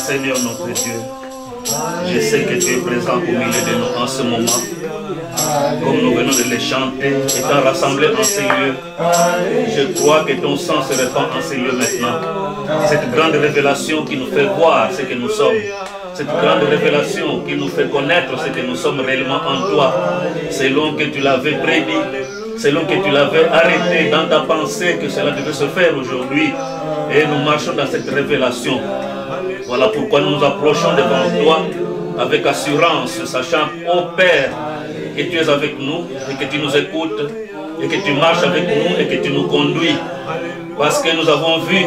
Seigneur notre Dieu, je sais que tu es présent au milieu de nous en ce moment. Comme nous venons de les chanter, étant rassemblés en ces lieux, je crois que ton sang se répand en ces lieux maintenant. Cette grande révélation qui nous fait voir ce que nous sommes. Cette grande révélation qui nous fait connaître ce que nous sommes réellement en toi. Selon que tu l'avais prédit, selon que tu l'avais arrêté dans ta pensée que cela devait se faire aujourd'hui. Et nous marchons dans cette révélation. Voilà pourquoi nous nous approchons devant toi avec assurance, sachant, ô Père, que tu es avec nous et que tu nous écoutes et que tu marches avec nous et que tu nous conduis. Parce que nous avons vu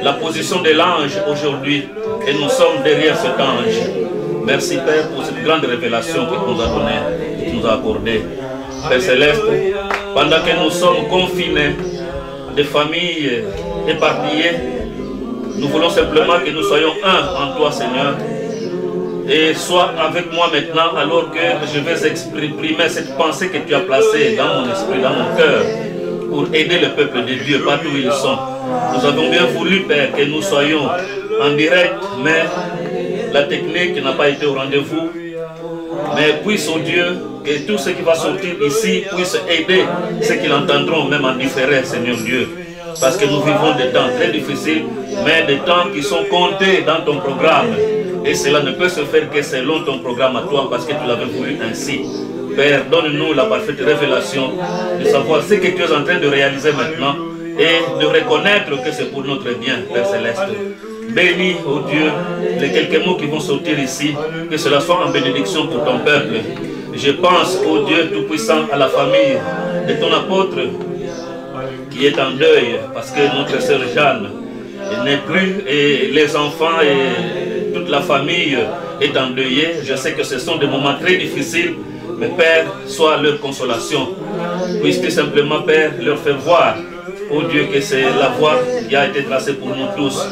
la position de l'ange aujourd'hui et nous sommes derrière cet ange. Merci Père pour cette grande révélation que tu nous as donnée et que tu nous as accordée. Père Céleste, pendant que nous sommes confinés, des familles éparpillées, nous voulons simplement que nous soyons un en toi, Seigneur. Et sois avec moi maintenant alors que je vais exprimer cette pensée que tu as placée dans mon esprit, dans mon cœur, pour aider le peuple de Dieu partout où ils sont. Nous avons bien voulu, Père, que nous soyons en direct, mais la technique n'a pas été au rendez-vous. Mais puisse, oh Dieu, que tout ce qui va sortir ici puisse aider ceux qui l'entendront, même en différé, Seigneur Dieu. Parce que nous vivons des temps très difficiles, mais des temps qui sont comptés dans ton programme. Et cela ne peut se faire que selon ton programme à toi, parce que tu l'avais voulu ainsi. Père, donne-nous la parfaite révélation de savoir ce que tu es en train de réaliser maintenant et de reconnaître que c'est pour notre bien, Père Céleste. Bénis, oh Dieu, les quelques mots qui vont sortir ici, que cela soit en bénédiction pour ton peuple. Je pense, oh Dieu Tout-Puissant, à la famille de ton apôtre qui est en deuil, parce que notre sœur Jeanne n'est plus, et les enfants et toute la famille est endeuillée. Je sais que ce sont des moments très difficiles, mais Père, sois leur consolation. Puisses-tu simplement, Père, leur faire voir, oh Dieu, que c'est la voie qui a été tracée pour nous tous.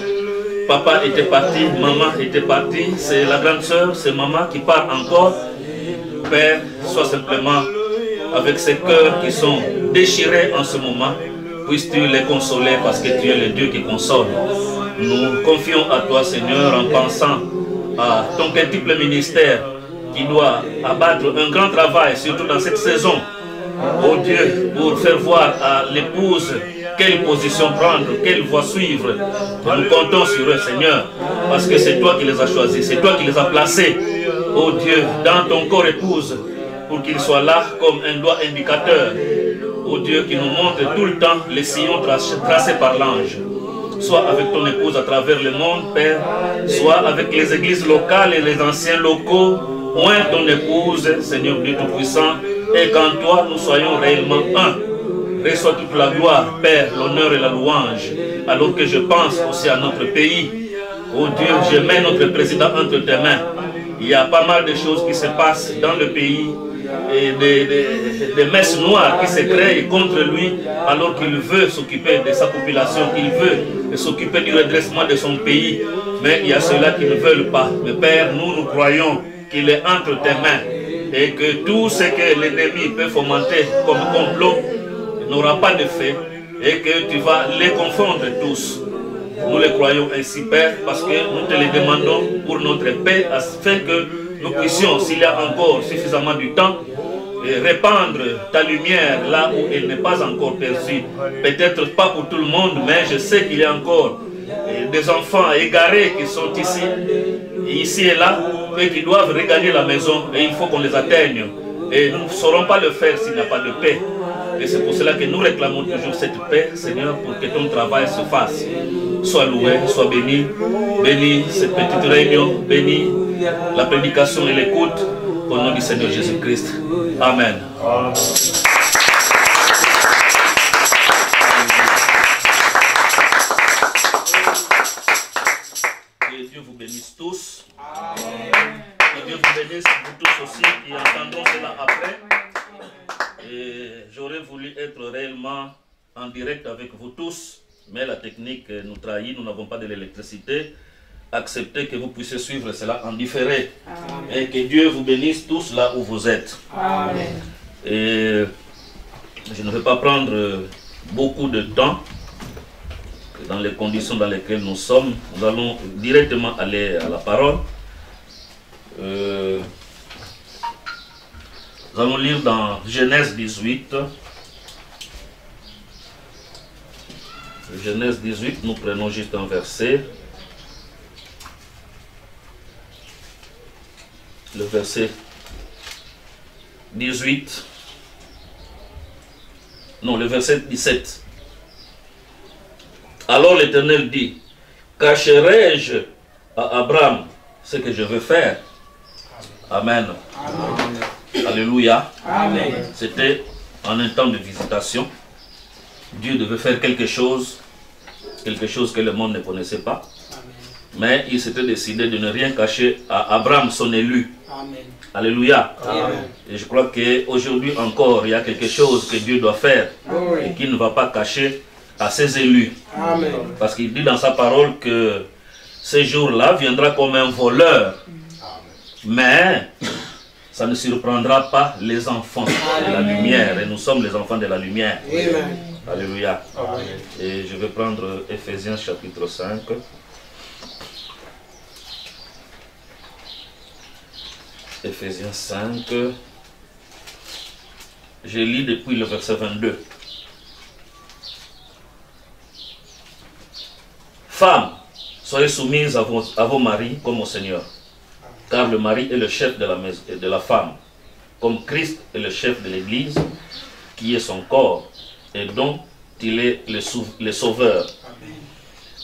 Papa était parti, maman était partie, c'est la grande sœur, c'est maman qui part encore. Père, sois simplement avec ces cœurs qui sont déchirés en ce moment. Puisses-tu les consoler parce que tu es le Dieu qui console. nous confions à toi, Seigneur, en pensant à ton multiple ministère qui doit abattre un grand travail, surtout dans cette saison. Oh Dieu, pour faire voir à l'épouse quelle position prendre, quelle voie suivre. Nous comptons sur eux, Seigneur, parce que c'est toi qui les as choisis, c'est toi qui les as placés, oh Dieu, dans ton corps épouse, pour qu'ils soient là comme un doigt indicateur, oh Dieu, qui nous montre tout le temps les sillons tracés par l'ange. Soit avec ton épouse à travers le monde, Père, soit avec les églises locales et les anciens locaux, oint ton épouse, Seigneur Dieu Tout-Puissant, et qu'en toi nous soyons réellement un. Reçois toute la gloire, Père, l'honneur et la louange, alors que je pense aussi à notre pays. Oh Dieu, je mets notre président entre tes mains. Il y a pas mal de choses qui se passent dans le pays, et des messes noires qui se créent contre lui, alors qu'il veut s'occuper de sa population, il veut s'occuper du redressement de son pays. Mais il y a ceux-là qui ne veulent pas. Mais Père, nous croyons qu'il est entre tes mains et que tout ce que l'ennemi peut fomenter comme complot n'aura pas d'effet et que tu vas les confondre tous. Nous le croyons ainsi, Père, parce que nous te le demandons pour notre paix, afin que nous puissions, s'il y a encore suffisamment du temps, répandre ta lumière là où elle n'est pas encore perçue. Peut-être pas pour tout le monde, mais je sais qu'il y a encore des enfants égarés qui sont ici et là, et qui doivent regagner la maison, et il faut qu'on les atteigne. Et nous ne saurons pas le faire s'il n'y a pas de paix. Et c'est pour cela que nous réclamons toujours cette paix, Seigneur, pour que ton travail se fasse. Sois loué, sois béni. Bénis cette petite réunion, bénis la prédication et l'écoute. Au nom du Seigneur Jésus-Christ. Amen. Amen. Que Dieu vous bénisse tous. Amen. Que Dieu vous bénisse, vous tous aussi qui entendront cela après. Et j'aurais voulu être réellement en direct avec vous tous, mais la technique nous trahit, nous n'avons pas de l'électricité. Acceptez que vous puissiez suivre cela en différé. Amen. Et que Dieu vous bénisse tous là où vous êtes. Amen. Et je ne vais pas prendre beaucoup de temps dans les conditions dans lesquelles nous sommes. Nous allons directement aller à la parole. Nous allons lire dans Genèse 18. Genèse 18, nous prenons juste un verset. Le verset 18. Non, le verset 17. Alors l'Éternel dit, cacherai-je à Abraham ce que je veux faire? Amen. Amen. Alléluia. Amen. C'était en un temps de visitation. Dieu devait faire quelque chose que le monde ne connaissait pas. Amen. Mais il s'était décidé de ne rien cacher à Abraham, son élu. Amen. Alléluia. Amen. Et je crois qu'aujourd'hui encore, il y a quelque chose que Dieu doit faire et qu'il ne va pas cacher à ses élus. Amen. Parce qu'il dit dans sa parole que ce jour-là viendra comme un voleur. Mais ça ne surprendra pas les enfants de la lumière. Et nous sommes les enfants de la lumière. Amen. Alléluia. Amen. Et je vais prendre Ephésiens chapitre 5. Ephésiens 5. Je lis depuis le verset 22. Femmes, soyez soumises à vos maris comme au Seigneur. Car le mari est le chef de la maison et de la femme, comme Christ est le chef de l'Église, qui est son corps, et dont il est le sauveur. Amen.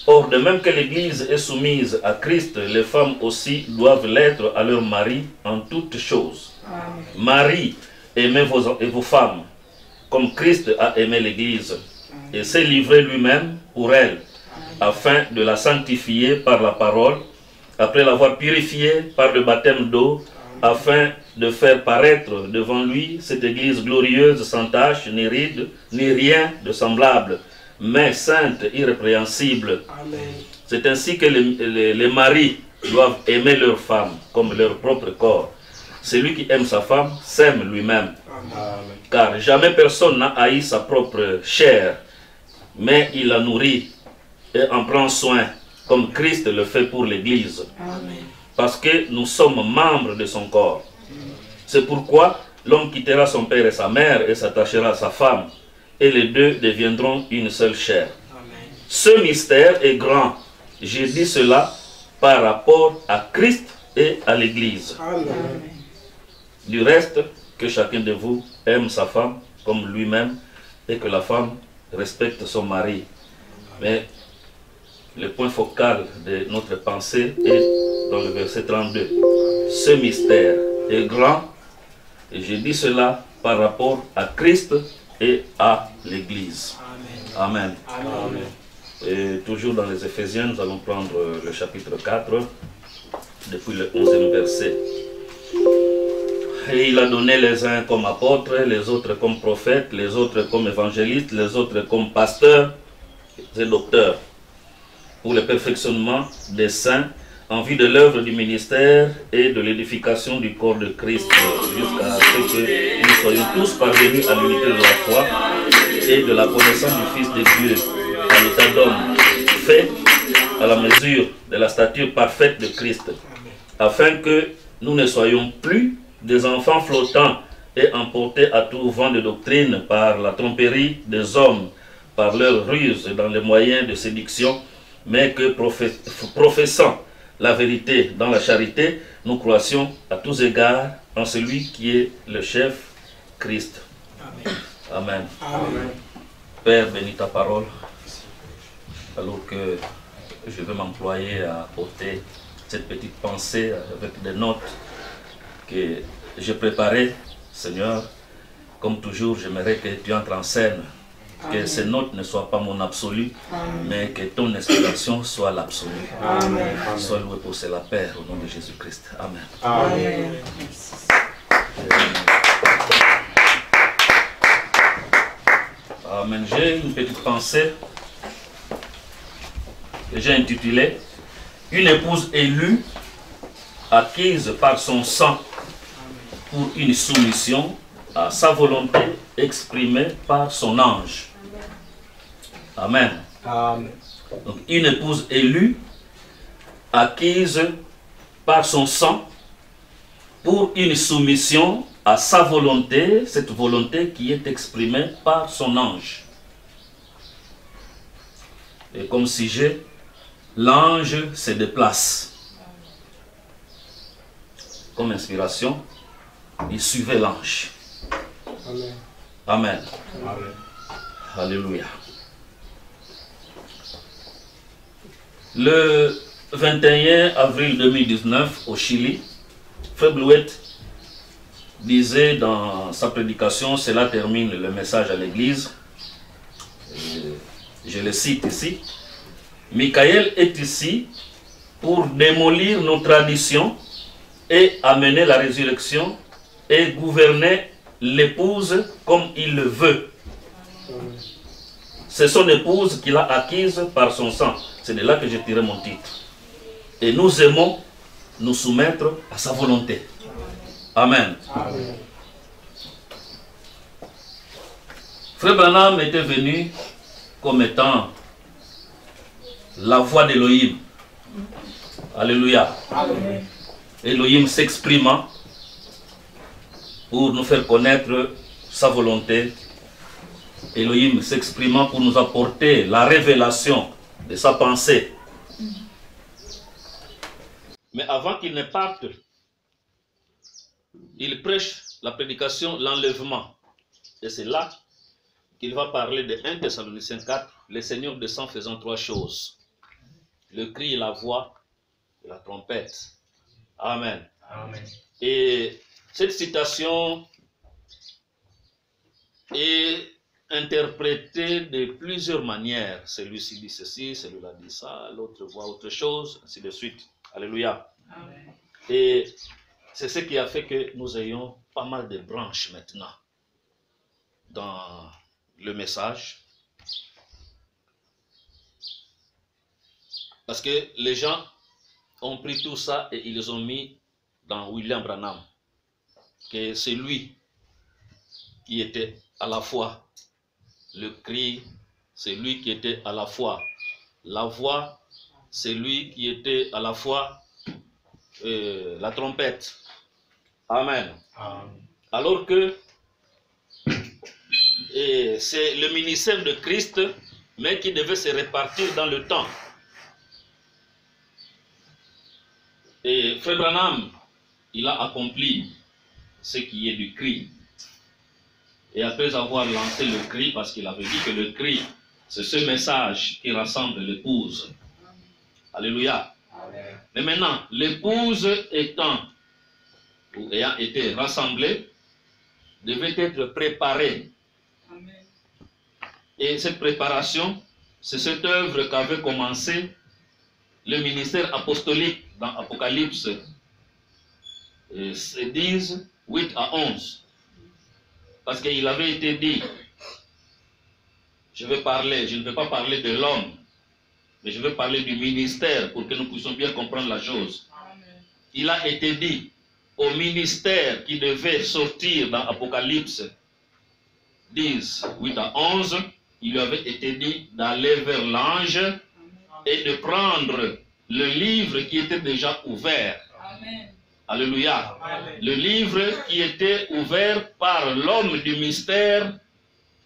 Or, de même que l'Église est soumise à Christ, les femmes aussi doivent l'être à leur mari en toutes choses. Amen. Marie, aimez vos femmes, comme Christ a aimé l'Église, et s'est livré lui-même pour elle, afin de la sanctifier par la parole, après l'avoir purifiée par le baptême d'eau, afin de faire paraître devant lui cette église glorieuse, sans tache, ni ride, ni rien de semblable, mais sainte, irrépréhensible. C'est ainsi que les maris doivent aimer leur femme comme leur propre corps. Celui qui aime sa femme s'aime lui-même. Car jamais personne n'a haï sa propre chair, mais il la nourrit et en prend soin, comme Christ le fait pour l'Église. Parce que nous sommes membres de son corps. C'est pourquoi l'homme quittera son père et sa mère et s'attachera à sa femme, et les deux deviendront une seule chair. Ce mystère est grand. J'ai dit cela par rapport à Christ et à l'Église. Du reste, que chacun de vous aime sa femme comme lui-même, et que la femme respecte son mari. Mais le point focal de notre pensée est dans le verset 32. Ce mystère est grand, et je dis cela par rapport à Christ et à l'Église. Amen. Amen. Et toujours dans les Éphésiens, nous allons prendre le chapitre 4, depuis le 11e verset. Et il a donné les uns comme apôtres, les autres comme prophètes, les autres comme évangélistes, les autres comme pasteurs et docteurs, pour le perfectionnement des saints, en vue de l'œuvre du ministère et de l'édification du corps de Christ, jusqu'à ce que nous soyons tous parvenus à l'unité de la foi et de la connaissance du Fils de Dieu, à l'état d'homme, fait à la mesure de la stature parfaite de Christ, afin que nous ne soyons plus des enfants flottants et emportés à tout vent de doctrine par la tromperie des hommes, par leur ruse dans les moyens de séduction, mais que professant la vérité dans la charité, nous croissions à tous égards en celui qui est le chef, Christ. Amen. Amen. Amen. Père, bénis ta parole, alors que je vais m'employer à porter cette petite pensée avec des notes que j'ai préparées, Seigneur. Comme toujours, j'aimerais que tu entres en scène, que ces notes ne soient pas mon absolu, mais que ton inspiration soit l'absolu. Sois loué pour cela, Père, au nom de Jésus-Christ. Amen. Amen. Amen. J'ai une petite pensée que j'ai intitulée « Une épouse élue, acquise par son sang pour une soumission à sa volonté exprimée par son ange. » Amen. Amen. Donc, une épouse élue, acquise par son sang pour une soumission à sa volonté, cette volonté qui est exprimée par son ange. Et comme sujet, l'ange se déplace. Comme inspiration, il suivait l'ange. Amen. Amen. Amen. Alléluia. Le 21 avril 2019, au Chili, Frère Blouette disait dans sa prédication, cela termine le message à l'église, je le cite ici, « Michael est ici pour démolir nos traditions et amener la résurrection et gouverner l'épouse comme il le veut. » C'est son épouse qu'il a acquise par son sang. C'est de là que j'ai tiré mon titre. Et nous aimons nous soumettre à sa volonté. Amen. Amen. Frère Branham était venu comme étant la voix d'Élohim. Alléluia. Amen. Élohim s'exprimant pour nous faire connaître sa volonté. Élohim s'exprimant pour nous apporter la révélation de sa pensée. Mais avant qu'il ne parte, il prêche la prédication, l'enlèvement. Et c'est là qu'il va parler de 1 Thessaloniciens 4, le Seigneur descend faisant trois choses. Le cri, la voix et la trompette. Amen. Amen. Et cette citation est interprétée de plusieurs manières. Celui-ci dit ceci, celui-là dit ça, l'autre voit autre chose, ainsi de suite. Alléluia. Amen. Et c'est ce qui a fait que nous ayons pas mal de branches maintenant dans le message. Parce que les gens ont pris tout ça et ils ont mis dans William Branham, que c'est lui qui était à la fois le cri, c'est lui qui était à la fois la voix, c'est lui qui était à la fois la trompette. Amen. Alors que c'est le ministère de Christ, mais qui devait se répartir dans le temps. Et Frère Branham, il a accompli ce qui est du cri. Et après avoir lancé le cri, parce qu'il avait dit que le cri, c'est ce message qui rassemble l'épouse. Alléluia. Amen. Mais maintenant, l'épouse étant ou ayant été rassemblée, devait être préparée. Amen. Et cette préparation, c'est cette œuvre qu'avait commencé le ministère apostolique dans Apocalypse 10, 8 à 11. Parce qu'il avait été dit, je ne vais pas parler de l'homme, mais je vais parler du ministère pour que nous puissions bien comprendre la chose. Amen. Il a été dit au ministère qui devait sortir dans Apocalypse 10, 8 à 11, il lui avait été dit d'aller vers l'ange et de prendre le livre qui était déjà ouvert. Amen. Alléluia. Amen. Le livre qui était ouvert par l'homme du mystère,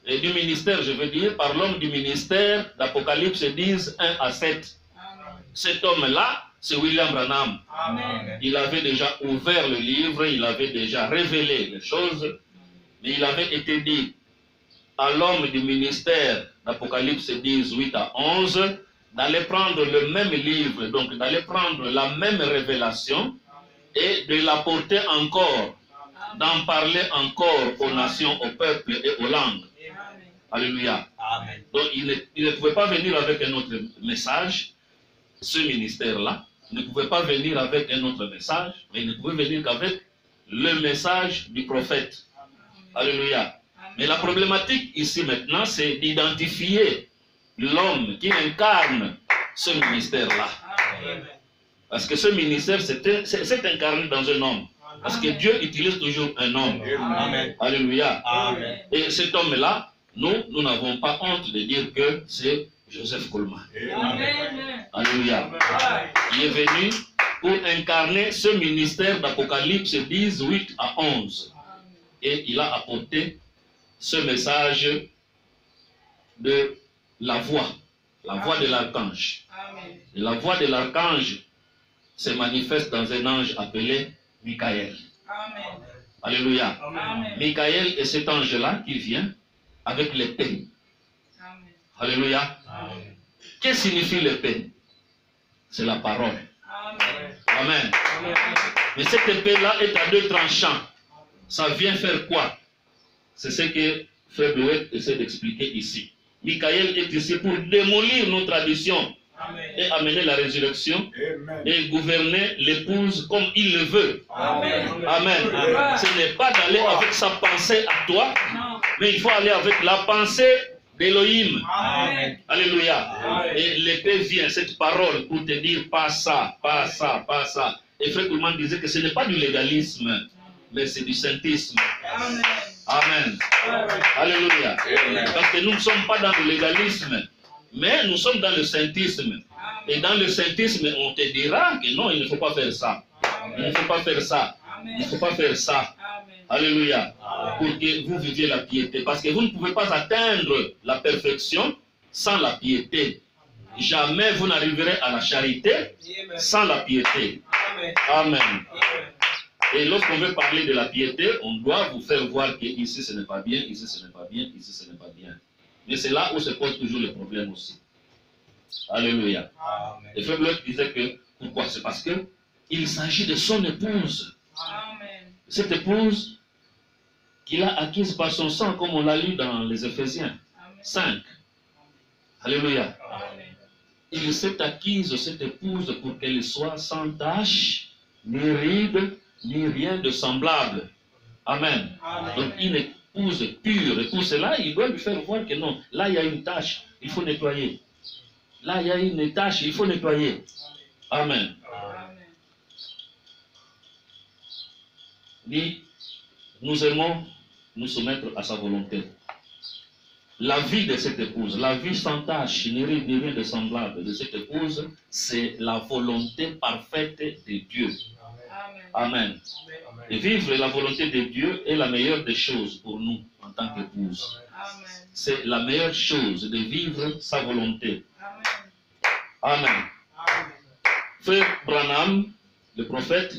et du ministère, je veux dire, par l'homme du ministère d'Apocalypse 10, 1 à 7. Amen. Cet homme-là, c'est William Branham. Amen. Il avait déjà ouvert le livre, il avait déjà révélé les choses, mais il avait été dit à l'homme du ministère d'Apocalypse 10, 8 à 11, d'aller prendre le même livre, donc d'aller prendre la même révélation et de l'apporter encore, d'en parler encore aux nations, aux peuples et aux langues. Alléluia. Amen. Donc il ne pouvait pas venir avec un autre message, ce ministère-là, ne pouvait pas venir avec un autre message, mais il ne pouvait venir qu'avec le message du prophète. Alléluia. Mais la problématique ici maintenant, c'est d'identifier l'homme qui incarne ce ministère-là. Parce que ce ministère, c'est incarné dans un homme. Parce que Dieu utilise toujours un homme. Amen. Alléluia. Amen. Et cet homme-là, nous n'avons pas honte de dire que c'est Joseph Coleman. Amen. Alléluia. Il est venu pour incarner ce ministère d'Apocalypse 10, 8 à 11. Et il a apporté ce message de la voix de l'archange. Et la voix de l'archange se manifeste dans un ange appelé Michael. Amen. Alléluia. Amen. Michael est cet ange-là qui vient avec l'épée. Alléluia. Amen. Qu'est-ce que signifie l'épée? C'est la parole. Amen. Amen. Amen. Mais cette épée-là est à deux tranchants. Ça vient faire quoi? C'est ce que Frère Bleuet essaie d'expliquer ici. Michael est ici pour démolir nos traditions. Amen. Et amener la résurrection. Amen. Et gouverner l'épouse comme il le veut. Amen. Amen. Amen. Ce n'est pas d'aller avec sa pensée à toi, non, mais il faut aller avec la pensée d'Élohim. Alléluia. Amen. Et l'épée vient, cette parole, pour te dire pas ça, pas ça, pas ça. Et Frère Coleman disait que ce n'est pas du légalisme, mais c'est du saintisme. Amen. Amen. Amen. Alléluia. Amen. Parce que nous ne sommes pas dans le légalisme, mais nous sommes dans le saintisme. Et dans le saintisme, on te dira que non, il ne faut pas faire ça. Il ne faut pas faire ça. Il ne faut pas faire ça. Alléluia. Pour que vous viviez la piété. Parce que vous ne pouvez pas atteindre la perfection sans la piété. Jamais vous n'arriverez à la charité sans la piété. Amen. Et lorsqu'on veut parler de la piété, on doit vous faire voir que ici ce n'est pas bien, ici ce n'est pas bien, ici ce n'est pas bien. Mais c'est là où se pose toujours le problème aussi. Alléluia. Amen. Et Frère Bleuet disait que, pourquoi? C'est parce que il s'agit de son épouse. Amen. Cette épouse qu'il a acquise par son sang, comme on l'a lu dans les Éphésiens 5. Alléluia. Amen. Il s'est acquise cette épouse pour qu'elle soit sans tache, ni ride, ni rien de semblable. Amen. Amen. Donc une épouse pure. Et pour cela, il doit lui faire voir que non, là il y a une tâche, il faut nettoyer. Là il y a une tâche, il faut nettoyer. Amen. Amen. Dit, nous aimons nous soumettre à sa volonté. la vie de cette épouse, la vie sans tâche, ni rien de semblable de cette épouse, c'est la volonté parfaite de Dieu. Amen. Et vivre la volonté de Dieu est la meilleure des choses pour nous en tant qu'épouse. C'est la meilleure chose de vivre sa volonté. Amen. Frère Branham, le prophète,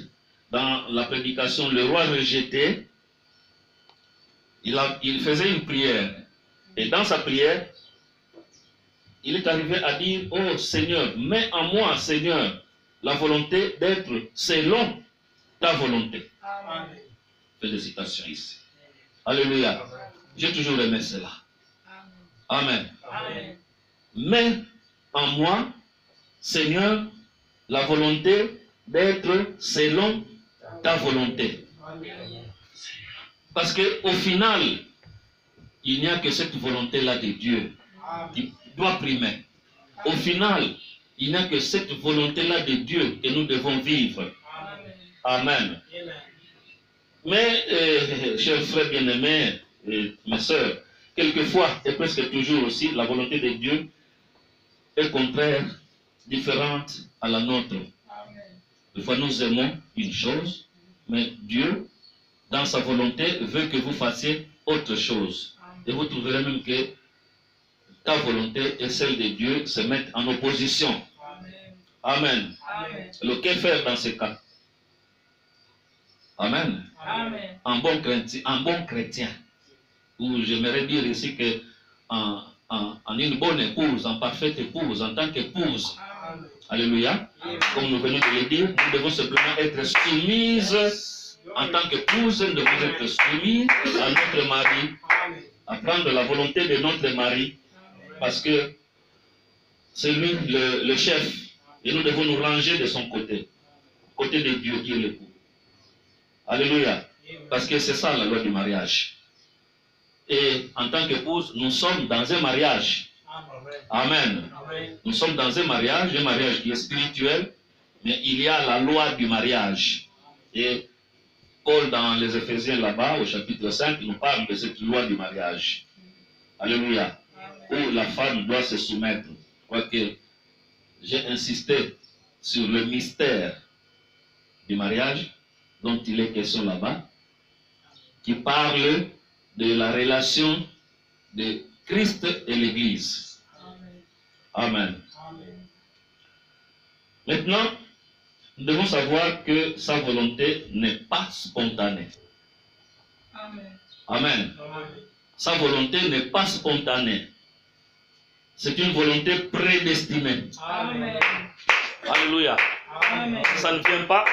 dans la prédication Le roi rejeté, il faisait une prière. Et dans sa prière, il est arrivé à dire, oh Seigneur, mets en moi, Seigneur, la volonté d'être selon ta volonté. Amen. Félicitations ici. Alléluia. J'ai toujours aimé cela. Amen. Amen. Mets en moi, Seigneur, la volonté d'être selon ta volonté. Parce qu'au final, il n'y a que cette volonté-là de Dieu qui doit primer. Au final, il n'y a que cette volonté-là de Dieu que nous devons vivre. Amen. Mais, chers frères bien-aimés et mes sœurs, quelquefois et presque toujours aussi, la volonté de Dieu est contraire, différente à la nôtre. Des fois, nous aimons une chose, mais Dieu, dans sa volonté, veut que vous fassiez autre chose. Et vous trouverez même que ta volonté et celle de Dieu se mettent en opposition. Amen. Amen. Alors, que faire dans ce cas? Amen. Amen. Un bon chrétien, ou j'aimerais dire ici que en une bonne épouse, en parfaite épouse, en tant qu'épouse. Alléluia. Comme nous venons de le dire, nous devons simplement être soumises en tant qu'épouse, nous devons être soumises à notre mari, à prendre la volonté de notre mari, parce que c'est lui le chef, et nous devons nous ranger de son côté, côté de Dieu qui est l'époux. Alléluia. Parce que c'est ça la loi du mariage. Et en tant qu'épouse, nous sommes dans un mariage. Amen. Amen. Nous sommes dans un mariage qui est spirituel, mais il y a la loi du mariage. Et Paul, dans les Éphésiens là-bas, au chapitre 5, nous parle de cette loi du mariage. Alléluia. Où la femme doit se soumettre. Je crois que j'ai insisté sur le mystère du mariage dont il est question là-bas, qui parle de la relation de Christ et l'Église. Amen. Amen. Maintenant, nous devons savoir que sa volonté n'est pas spontanée. Amen. Amen. Amen. Sa volonté n'est pas spontanée. C'est une volonté prédestinée. Amen. Alléluia. Amen. Ça ne vient pas.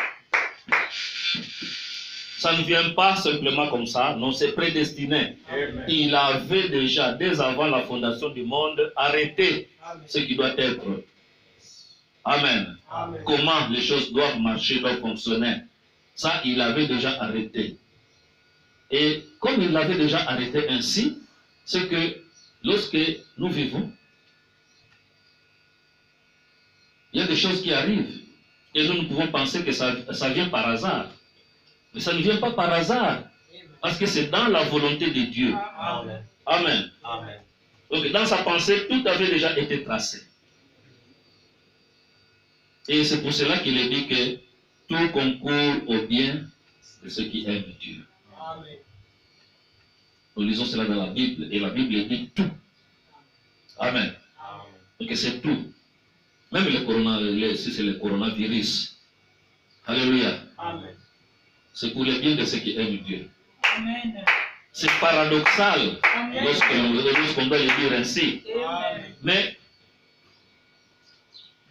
Ça ne vient pas simplement comme ça, non, c'est prédestiné. Amen. Il avait déjà, dès avant la fondation du monde, arrêté ce qui doit être. Amen. Amen. Comment les choses doivent marcher, doivent fonctionner. Ça, il avait déjà arrêté. Et comme il l'avait déjà arrêté ainsi, c'est que lorsque nous vivons, il y a des choses qui arrivent. Et nous pouvons penser que ça vient par hasard. Mais ça ne vient pas par hasard. Parce que c'est dans la volonté de Dieu. Amen. Amen. Amen. Donc dans sa pensée, tout avait déjà été tracé. Et c'est pour cela qu'il est dit que tout concourt au bien de ceux qui aiment Dieu. Amen. Nous lisons cela dans la Bible. Et la Bible dit tout. Amen. Amen. Donc c'est tout. Même si c'est le coronavirus. Alléluia. Amen. C'est pour le bien de ceux qui aiment Dieu. Amen. C'est paradoxal lorsqu'on doit le dire ainsi. Amen. Mais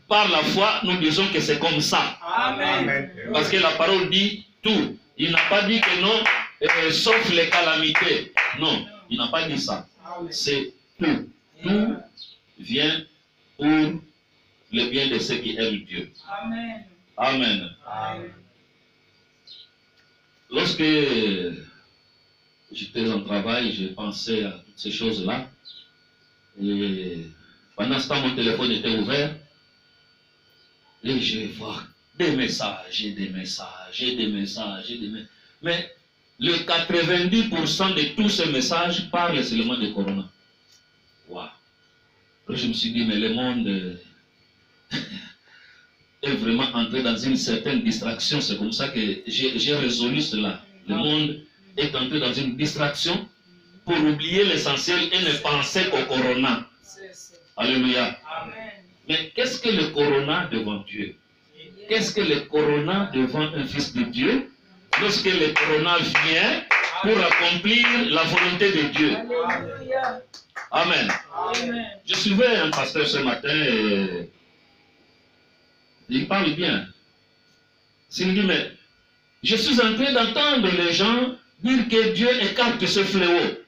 par la foi, nous disons que c'est comme ça. Amen. Parce que la parole dit tout. Il n'a pas dit que non, sauf les calamités. Non, il n'a pas dit ça. C'est tout. Tout vient pour le bien de ceux qui aiment Dieu. Amen. Amen. Amen. Lorsque j'étais en travail, j'ai pensé à toutes ces choses-là. Et pendant ce temps, mon téléphone était ouvert. Et je vais voir des messages, et des messages, et des messages, et des messages. Mais le 90% de tous ces messages parlent seulement de Corona. Waouh. Je me suis dit, mais le monde est vraiment entré dans une certaine distraction. C'est comme ça que j'ai résolu cela. Le monde est entré dans une distraction pour oublier l'essentiel et ne penser qu'au corona. Alléluia. Amen. Mais qu'est-ce que le corona devant Dieu? Qu'est-ce que le corona devant un fils de Dieu? Lorsque le corona vient pour accomplir la volonté de Dieu. Alléluia. Amen. Amen. Je suivais un pasteur ce matin et il parle bien. Il me dit, mais je suis en train d'entendre les gens dire que Dieu écarte ce fléau.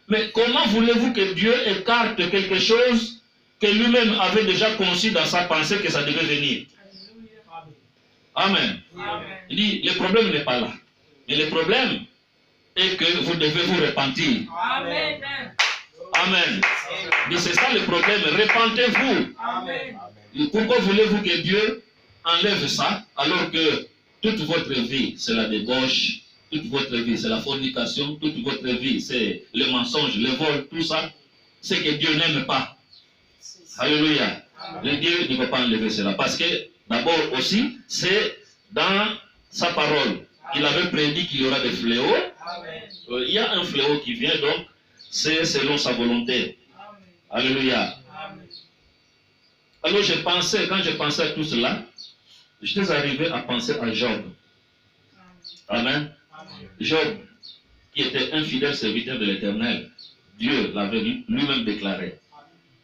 Mais comment voulez-vous que Dieu écarte quelque chose que lui-même avait déjà conçu dans sa pensée que ça devait venir? Amen. Amen. Il dit, le problème n'est pas là. Mais le problème est que vous devez vous repentir. Amen. Amen. C'est ça le problème. Repentez-vous. Amen. Pourquoi voulez-vous que Dieu enlève ça alors que toute votre vie, c'est la débauche, toute votre vie, c'est la fornication, toute votre vie, c'est le mensonge, le vol, tout ça, c'est que Dieu n'aime pas. Alléluia. Le Dieu ne peut pas enlever cela. Parce que, d'abord aussi, c'est dans sa parole. Il avait prédit qu'il y aura des fléaux. Il y a un fléau qui vient, donc, c'est selon sa volonté. Alléluia. Alors, quand je pensais à tout cela, j'étais arrivé à penser à Job. Amen. Job, qui était un fidèle serviteur de l'Éternel, Dieu l'avait lui-même déclaré.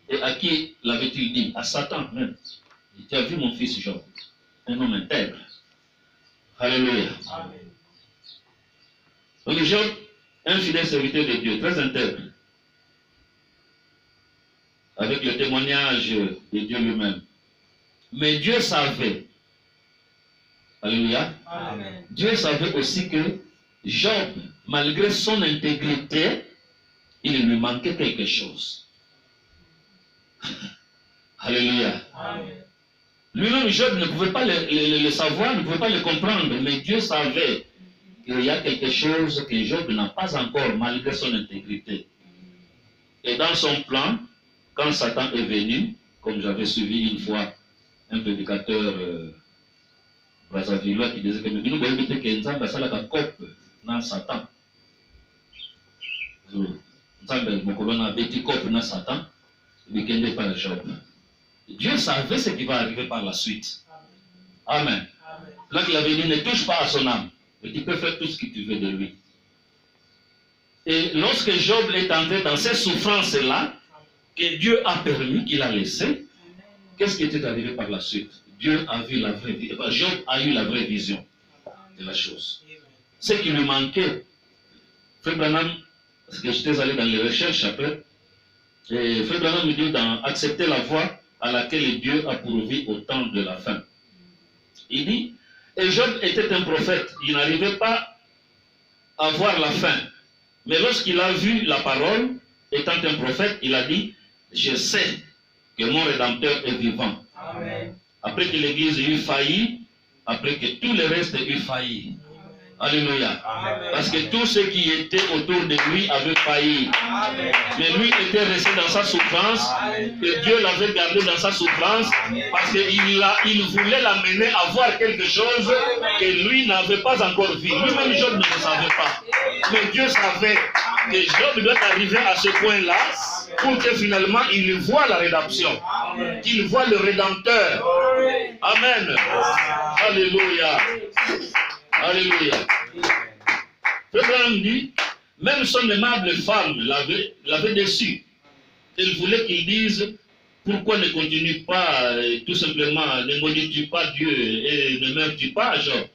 Et à qui l'avait-il dit? À Satan même. Tu as vu mon fils Job, un homme intègre. Alléluia. Donc Job, un fidèle serviteur de Dieu, très intègre, avec le témoignage de Dieu lui-même. Mais Dieu savait, alléluia, amen. Dieu savait aussi que Job, malgré son intégrité, il lui manquait quelque chose. Alléluia. Lui-même, Job ne pouvait pas le savoir, ne pouvait pas le comprendre, mais Dieu savait qu'il y a quelque chose que Job n'a pas encore, malgré son intégrité. Et dans son plan, quand Satan est venu, comme j'avais suivi une fois un prédicateur Brazzavillois qui disait que nous devons éviter que nous avons dans Satan. Nous avons Satan, Dieu savait ce qui va arriver par la suite. Amen. Là qu'il avait dit, ne touche pas à son âme. Et tu peux faire tout ce que tu veux de lui. Et lorsque Job est entré dans ces souffrances-là, que Dieu a permis, qu'il a laissé, qu'est-ce qui était arrivé par la suite? Dieu a vu la vraie vie. Job a eu la vraie vision de la chose. Ce qui lui manquait, Frère Branham, parce que j'étais allé dans les recherches après, et Frère Branham me dit d'accepter la voie à laquelle Dieu a pourvu au temps de la fin. Il dit, et Job était un prophète, il n'arrivait pas à voir la fin. Mais lorsqu'il a vu la parole, étant un prophète, il a dit, je sais que mon Rédempteur est vivant. Amen. Après que l'Église eut failli, après que tout le reste eut failli. Alléluia. Amen. Parce que tous ceux qui étaient autour de lui avaient failli. Amen. Mais lui était resté dans sa souffrance. Amen. Et Dieu l'avait gardé dans sa souffrance. Amen. Parce qu'il voulait l'amener à voir quelque chose que lui n'avait pas encore vu. Lui-même, Job ne le savait pas. Mais Dieu savait que Job doit arriver à ce point-là pour que finalement il voit la rédemption. Qu'il voit le Rédempteur. Amen. Alléluia. Alléluia. Frère dit, même son aimable femme l'avait déçu. Elle voulait qu'il dise, pourquoi ne continue pas, tout simplement, ne maudis-tu pas Dieu et ne meurs-tu pas, Job?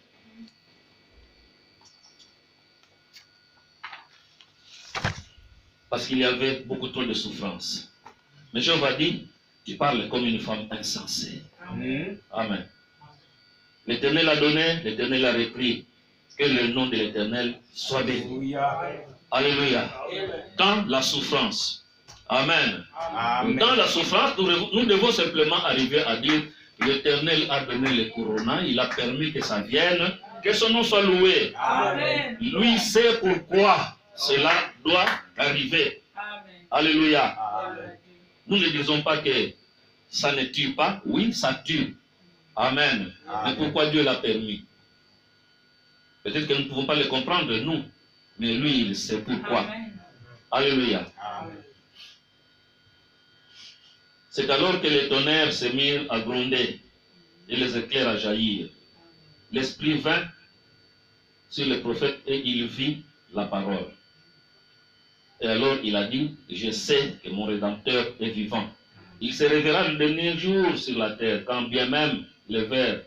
Parce qu'il y avait beaucoup trop de souffrance. Mais Job a dit, tu parles comme une femme insensée. Amen. Amen. L'Éternel a donné, l'Éternel a repris. Que le nom de l'Éternel soit béni. Alléluia. Dans la souffrance. Amen. Amen. Dans la souffrance, nous devons simplement arriver à dire, l'Éternel a donné le couronnement, il a permis que ça vienne, que son nom soit loué. Amen. Lui sait pourquoi cela doit arriver. Amen. Alléluia. Amen. Nous ne disons pas que ça ne tue pas. Oui, ça tue. Amen. Mais pourquoi Dieu l'a permis? Peut-être que nous ne pouvons pas le comprendre, nous. Mais lui, il sait pourquoi. Amen. Alléluia. C'est alors que les tonnerres se mirent à gronder et les éclairs à jaillir. L'Esprit vint sur le prophète et il vit la parole. Et alors il a dit, je sais que mon Rédempteur est vivant. Il se révélera le dernier jour sur la terre, quand bien même les vers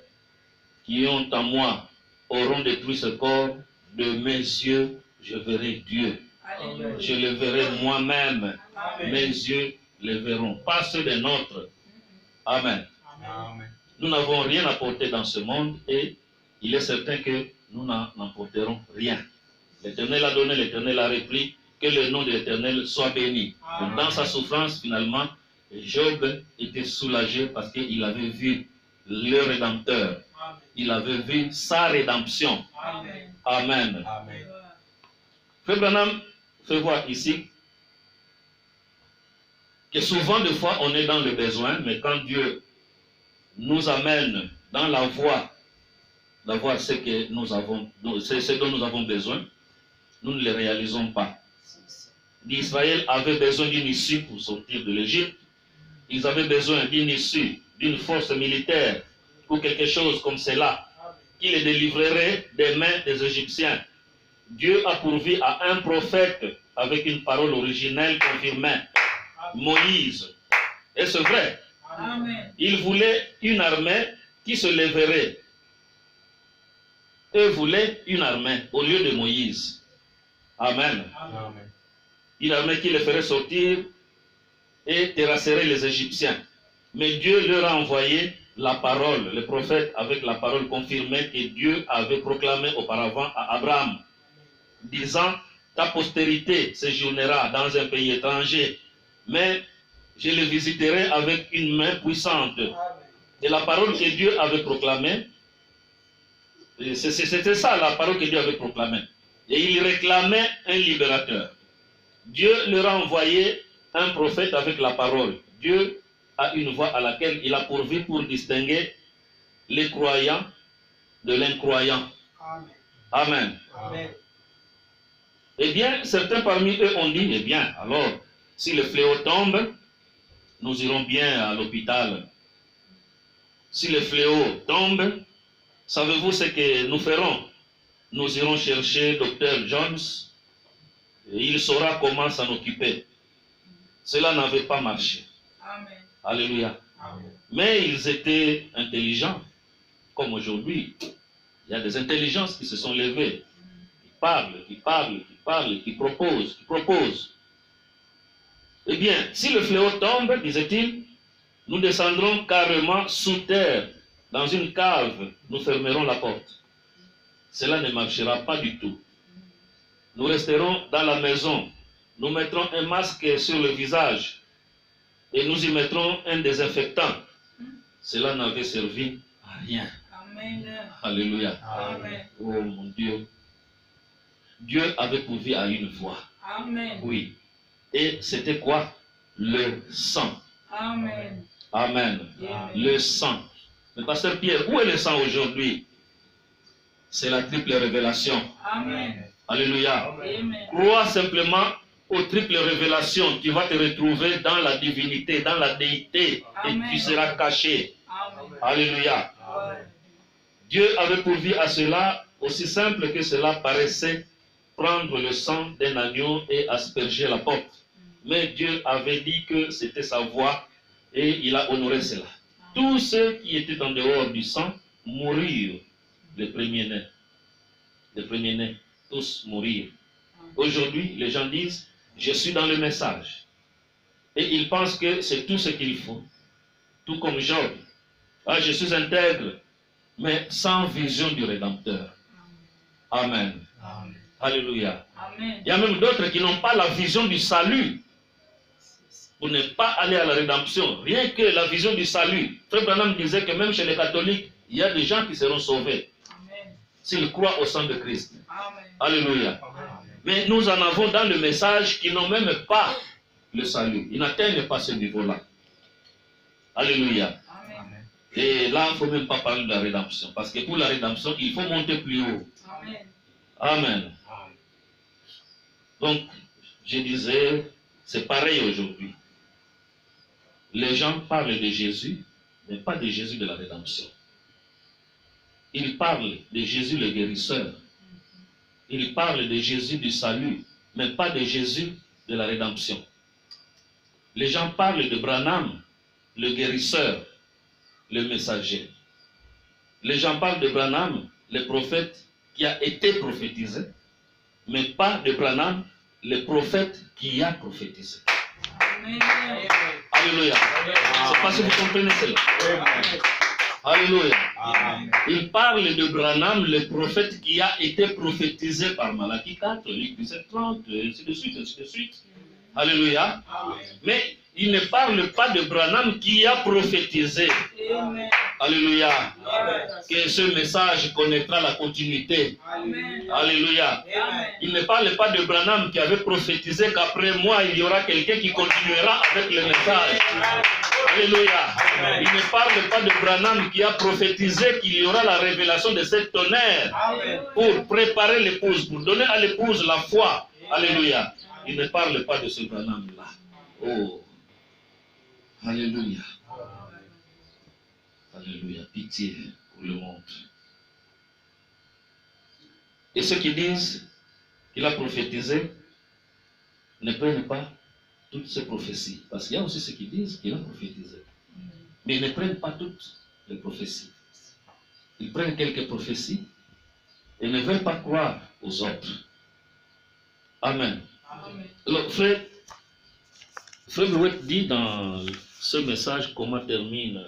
qui ont en moi auront détruit ce corps, de mes yeux je verrai Dieu. Alléluia. Je le verrai moi-même. Mes yeux le verront, pas ceux des nôtres. Amen. Amen. Nous n'avons rien apporté dans ce monde et il est certain que nous n'en apporterons rien. L'Éternel a donné, l'Éternel a repris, que le nom de l'Éternel soit béni. Donc, dans sa souffrance, finalement, Job était soulagé parce qu'il avait vu le Rédempteur. Il avait vu sa rédemption. Amen. Amen. Amen. Frère Branham fait voir ici que souvent, des fois, on est dans le besoin, mais quand Dieu nous amène dans la voie d'avoir ce que nous avons, ce dont nous avons besoin, nous ne le réalisons pas. Israël avait besoin d'une issue pour sortir de l'Égypte. Ils avaient besoin d'une issue, d'une force militaire ou quelque chose comme cela qui les délivrerait des mains des Égyptiens. Dieu a pourvu à un prophète avec une parole originelle confirmée, Moïse. Et c'est vrai. Amen. Il voulait une armée qui se lèverait. Eux voulaient une armée au lieu de Moïse. Amen. Amen. Une armée qui les ferait sortir et terrasserait les Égyptiens. Mais Dieu leur a envoyé la parole, le prophète avec la parole confirmée que Dieu avait proclamée auparavant à Abraham, disant, ta postérité séjournera dans un pays étranger, mais je les visiterai avec une main puissante. Et la parole que Dieu avait proclamée, c'était ça la parole que Dieu avait proclamée. Et il réclamait un libérateur. Dieu leur a envoyé un prophète avec la parole. Dieu a une voix à laquelle il a pourvu pour distinguer les croyants de l'incroyant. Amen. Amen. Eh bien, certains parmi eux ont dit, eh bien, alors, si le fléau tombe, nous irons bien à l'hôpital. Si le fléau tombe, savez-vous ce que nous ferons? Nous irons chercher Dr. Jones et il saura comment s'en occuper. Cela n'avait pas marché. Amen. Alléluia. Amen. Mais ils étaient intelligents, comme aujourd'hui. Il y a des intelligences qui se sont levées. Qui proposent. Eh bien, si le fléau tombe, disait-il, nous descendrons carrément sous terre, dans une cave, nous fermerons la porte. Cela ne marchera pas du tout. Nous resterons dans la maison, nous mettrons un masque sur le visage et nous y mettrons un désinfectant. Cela n'avait servi à rien. Amen. Alléluia. Amen. Oh mon Dieu. Dieu avait pourvu à une voie. Amen. Oui. Et c'était quoi? Le sang. Amen. Amen. Amen. Le sang. Mais pasteur Pierre, où est le sang aujourd'hui? C'est la triple révélation. Amen. Alléluia. Amen. Crois simplement aux triples révélations. Tu vas te retrouver dans la divinité, dans la déité. Amen. Et tu seras caché. Amen. Alléluia. Amen. Dieu avait pourvu à cela, aussi simple que cela paraissait, prendre le sang d'un agneau et asperger la porte. Mais Dieu avait dit que c'était sa voix et il a honoré cela. Tous ceux qui étaient en dehors du sang mourirent, les premiers-nés. Les premiers-nés, tous mourirent. Aujourd'hui, les gens disent, je suis dans le message. Et ils pensent que c'est tout ce qu'il faut. Tout comme Job. Ah, je suis intègre, mais sans vision du Rédempteur. Amen. Amen. Alléluia. Amen. Il y a même d'autres qui n'ont pas la vision du salut. Pour ne pas aller à la rédemption. Rien que la vision du salut. Frère Branham disait que même chez les catholiques, il y a des gens qui seront sauvés. S'ils croient au sang de Christ. Amen. Alléluia. Amen. Mais nous en avons dans le message qui n'ont même pas le salut. Ils n'atteignent pas ce niveau-là. Alléluia. Amen. Et là, il ne faut même pas parler de la rédemption. Parce que pour la rédemption, il faut monter plus haut. Amen. Amen. Donc, je disais, c'est pareil aujourd'hui. Les gens parlent de Jésus, mais pas de Jésus de la rédemption. Ils parlent de Jésus le guérisseur. Ils parlent de Jésus du salut, mais pas de Jésus de la rédemption. Les gens parlent de Branham, le guérisseur, le messager. Les gens parlent de Branham, le prophète qui a été prophétisé, mais pas de Branham, le prophète qui a prophétisé. Amen. Alléluia. Je ne sais pas si vous comprenez cela. Alléluia. Il parle de Branham, le prophète qui a été prophétisé par Malachie 4, Luc 17, 30, ainsi de suite, ainsi de suite. Alléluia. Mais il ne parle pas de Branham qui a prophétisé. Amen. Alléluia. Que ce message connaîtra la continuité. Amen. Alléluia. Amen. Il ne parle pas de Branham qui avait prophétisé qu'après moi, il y aura quelqu'un qui continuera avec le message. Alléluia. Il ne parle pas de Branham qui a prophétisé qu'il y aura la révélation de cette tonnerre pour préparer l'épouse, pour donner à l'épouse la foi. Alléluia. Il ne parle pas de ce Branham-là. Oh. Alléluia. Alléluia. Pitié pour le monde. Et ceux qui disent qu'il a prophétisé ne prennent pas toutes ces prophéties. Parce qu'il y a aussi ceux qui disent qu'il a prophétisé. Mais ils ne prennent pas toutes les prophéties. Ils prennent quelques prophéties et ne veulent pas croire aux autres. Amen. Amen. Alors, frère Brouet dit dans ce message comment termine.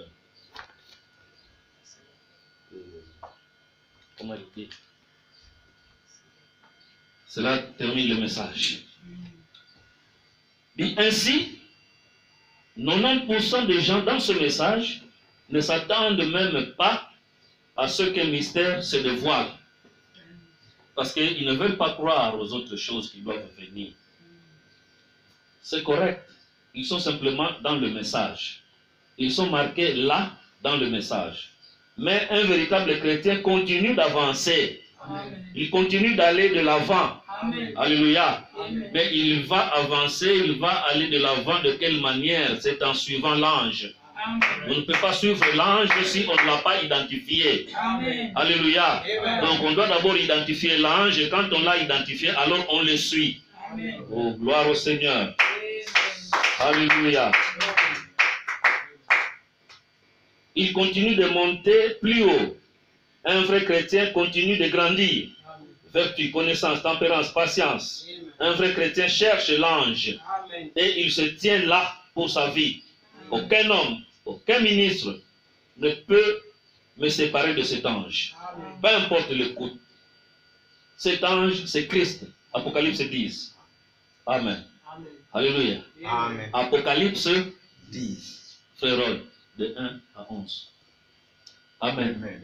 Comment il dit? Cela termine le message. Et ainsi, 90% des gens dans ce message ne s'attendent même pas à ce qu'un mystère se dévoile. Parce qu'ils ne veulent pas croire aux autres choses qui doivent venir. C'est correct. Ils sont simplement dans le message. Ils sont marqués là, dans le message. Mais un véritable chrétien continue d'avancer. Il continue d'aller de l'avant. Alléluia. Amen. Mais il va avancer, il va aller de l'avant. De quelle manière? C'est en suivant l'ange. On ne peut pas suivre l'ange si on ne l'a pas identifié. Amen. Alléluia. Amen. Donc on doit d'abord identifier l'ange et quand on l'a identifié, alors on le suit. Amen. Oh, gloire au Seigneur. Alléluia. Il continue de monter plus haut. Un vrai chrétien continue de grandir. Vertu, connaissance, tempérance, patience. Un vrai chrétien cherche l'ange et il se tient là pour sa vie. Aucun homme, aucun ministre ne peut me séparer de cet ange. Peu importe le coût. Cet ange, c'est Christ. Apocalypse 10. Amen. Alléluia. Amen. Apocalypse 10. Frère Roy, de 1 à 11. Amen. Amen.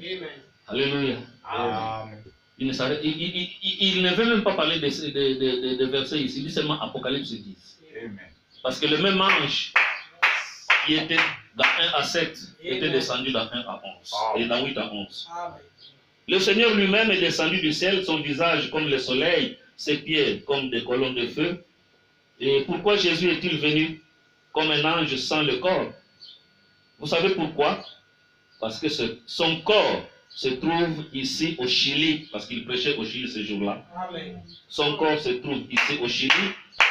Alléluia. Amen. Il ne veut même pas parler de versets ici. Il dit seulement Apocalypse 10. Amen. Parce que le même ange qui était dans 1 à 7 était descendu dans 1 à 11. Et dans 8 à 11. Le Seigneur lui-même est descendu du ciel, son visage comme le soleil, ses pieds comme des colonnes de feu. Et pourquoi Jésus est-il venu comme un ange sans le corps? Vous savez pourquoi? Parce que son corps se trouve ici au Chili, parce qu'il prêchait au Chili ce jour-là. Son corps se trouve ici au Chili.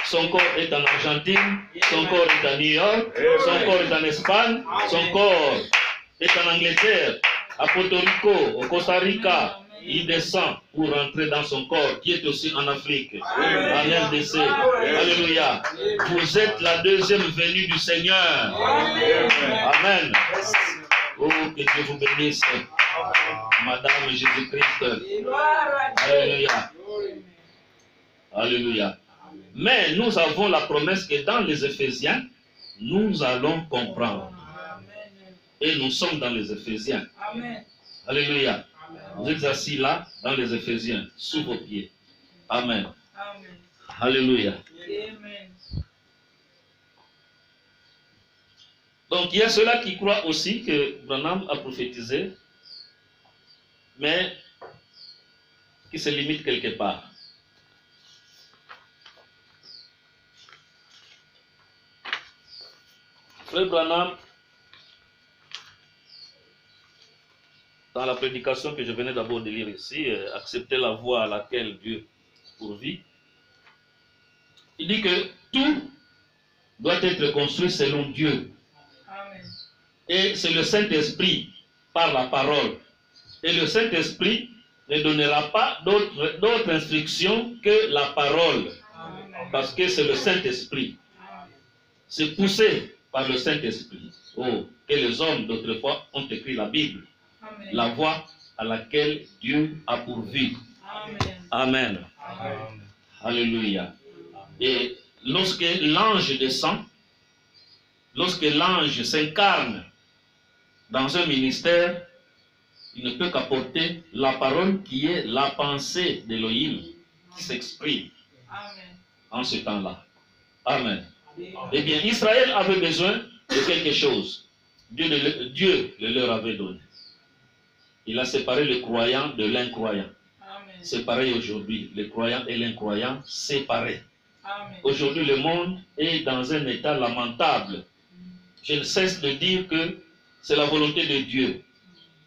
Son corps est en Argentine. Son corps est à New York. Son corps est en Espagne. Son corps est en Angleterre, à Porto Rico, au Costa Rica. Il descend pour rentrer dans son corps, qui est aussi en Afrique, en RDC. Alléluia. Vous êtes la deuxième venue du Seigneur. Amen. Oh, que Dieu vous bénisse. Madame Jésus-Christ. Alléluia. Alléluia. Mais nous avons la promesse que dans les Éphésiens, nous allons comprendre. Et nous sommes dans les Éphésiens. Alléluia. Vous êtes assis là, dans les Éphésiens, sous vos pieds. Amen. Alléluia. Donc il y a ceux-là qui croient aussi que Branham a prophétisé, mais qui se limite quelque part. Frère Branham, dans la prédication que je venais d'abord de lire ici, accepter la voie à laquelle Dieu pourvit, il dit que tout doit être construit selon Dieu. Amen. Et c'est le Saint-Esprit par la parole. Et le Saint-Esprit ne donnera pas d'autres instructions que la parole. Amen. Parce que c'est le Saint-Esprit. C'est poussé par le Saint-Esprit. Oh, que les hommes d'autrefois ont écrit la Bible. Amen. La voie à laquelle Dieu a pourvu. Amen. Amen. Amen. Alléluia. Et lorsque l'ange descend, lorsque l'ange s'incarne dans un ministère, il ne peut qu'apporter la parole qui est la pensée d'Élohim qui s'exprime Amen. en ce temps-là. Amen. Eh bien, Israël avait besoin de quelque chose. Dieu le leur avait donné. Il a séparé le croyant de l'incroyant. Amen. C'est pareil aujourd'hui, le croyant et l'incroyant séparés. Amen. Aujourd'hui, le monde est dans un état lamentable. Je ne cesse de dire que c'est la volonté de Dieu,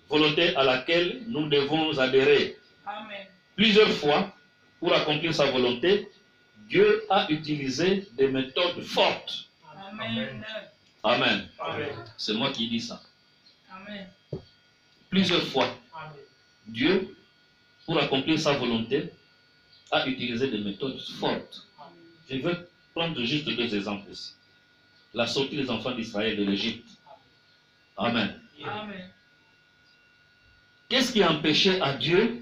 volonté à laquelle nous devons adhérer. Amen. Plusieurs fois, pour accomplir sa volonté, Dieu a utilisé des méthodes fortes. Amen. Amen. Amen. C'est moi qui dis ça. Amen. Plusieurs fois, Dieu, pour accomplir sa volonté, a utilisé des méthodes fortes. Je vais prendre juste deux exemples ici. La sortie des enfants d'Israël de l'Égypte. Amen. Amen. Qu'est-ce qui empêchait à Dieu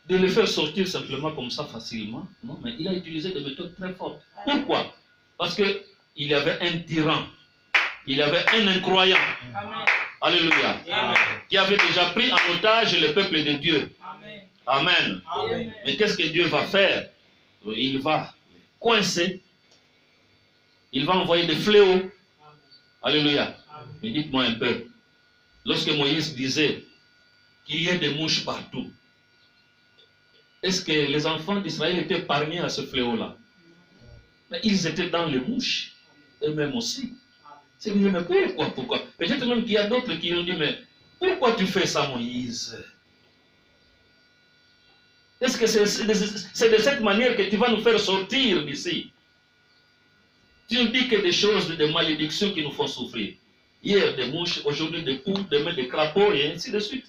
de les faire sortir simplement comme ça facilement? Non, mais il a utilisé des méthodes très fortes. Pourquoi? Parce qu'il y avait un tyran, il y avait un incroyant, Amen. alléluia, Amen. qui avait déjà pris en otage le peuple de Dieu. Amen. Amen. Amen. Mais qu'est-ce que Dieu va faire? Il va coincer, il va envoyer des fléaux. Alléluia. Mais dites-moi un peu, lorsque Moïse disait qu'il y ait des mouches partout, est-ce que les enfants d'Israël étaient épargnés à ce fléau-là? Mais ils étaient dans les mouches, eux-mêmes aussi. C'est dit, mais pourquoi? Peut-être même qu'il y a d'autres qui ont dit, mais pourquoi tu fais ça, Moïse? Est-ce que c'est de cette manière que tu vas nous faire sortir d'ici? Tu nous dis que des choses, des malédictions qui nous font souffrir. Hier, des mouches, aujourd'hui, des poux, demain, des crapauds, et ainsi de suite.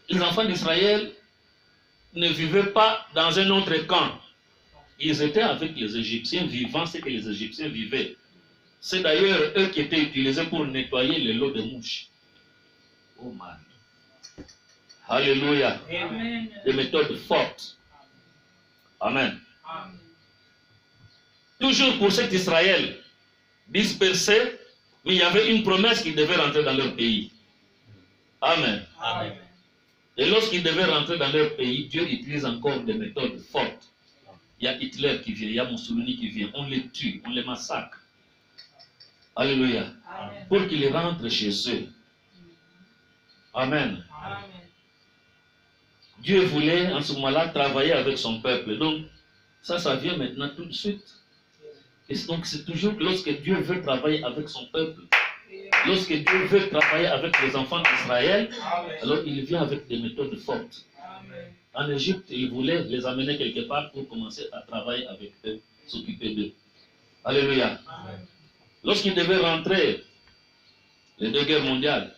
Les enfants d'Israël ne vivaient pas dans un autre camp. Ils étaient avec les Égyptiens vivant ce que les Égyptiens vivaient. C'est d'ailleurs eux qui étaient utilisés pour nettoyer les lots de mouches. Oh man. Alléluia. Amen. Des méthodes fortes. Amen. Amen. Toujours pour cet Israël dispersé, mais il y avait une promesse qu'ils devaient rentrer dans leur pays. Amen. Amen. Et lorsqu'ils devaient rentrer dans leur pays, Dieu utilise encore des méthodes fortes. Il y a Hitler qui vient, il y a Mussolini qui vient, on les tue, on les massacre. Alléluia. Amen. Pour qu'ils rentrent chez eux. Amen. Amen. Dieu voulait en ce moment-là travailler avec son peuple. Donc, ça vient maintenant tout de suite. Et donc, c'est toujours lorsque Dieu veut travailler avec son peuple, lorsque Dieu veut travailler avec les enfants d'Israël, alors il vient avec des méthodes fortes. Amen. En Égypte, il voulait les amener quelque part pour commencer à travailler avec eux, s'occuper d'eux. Alléluia. Amen. Lorsqu'ils devaient rentrer, les deux guerres mondiales,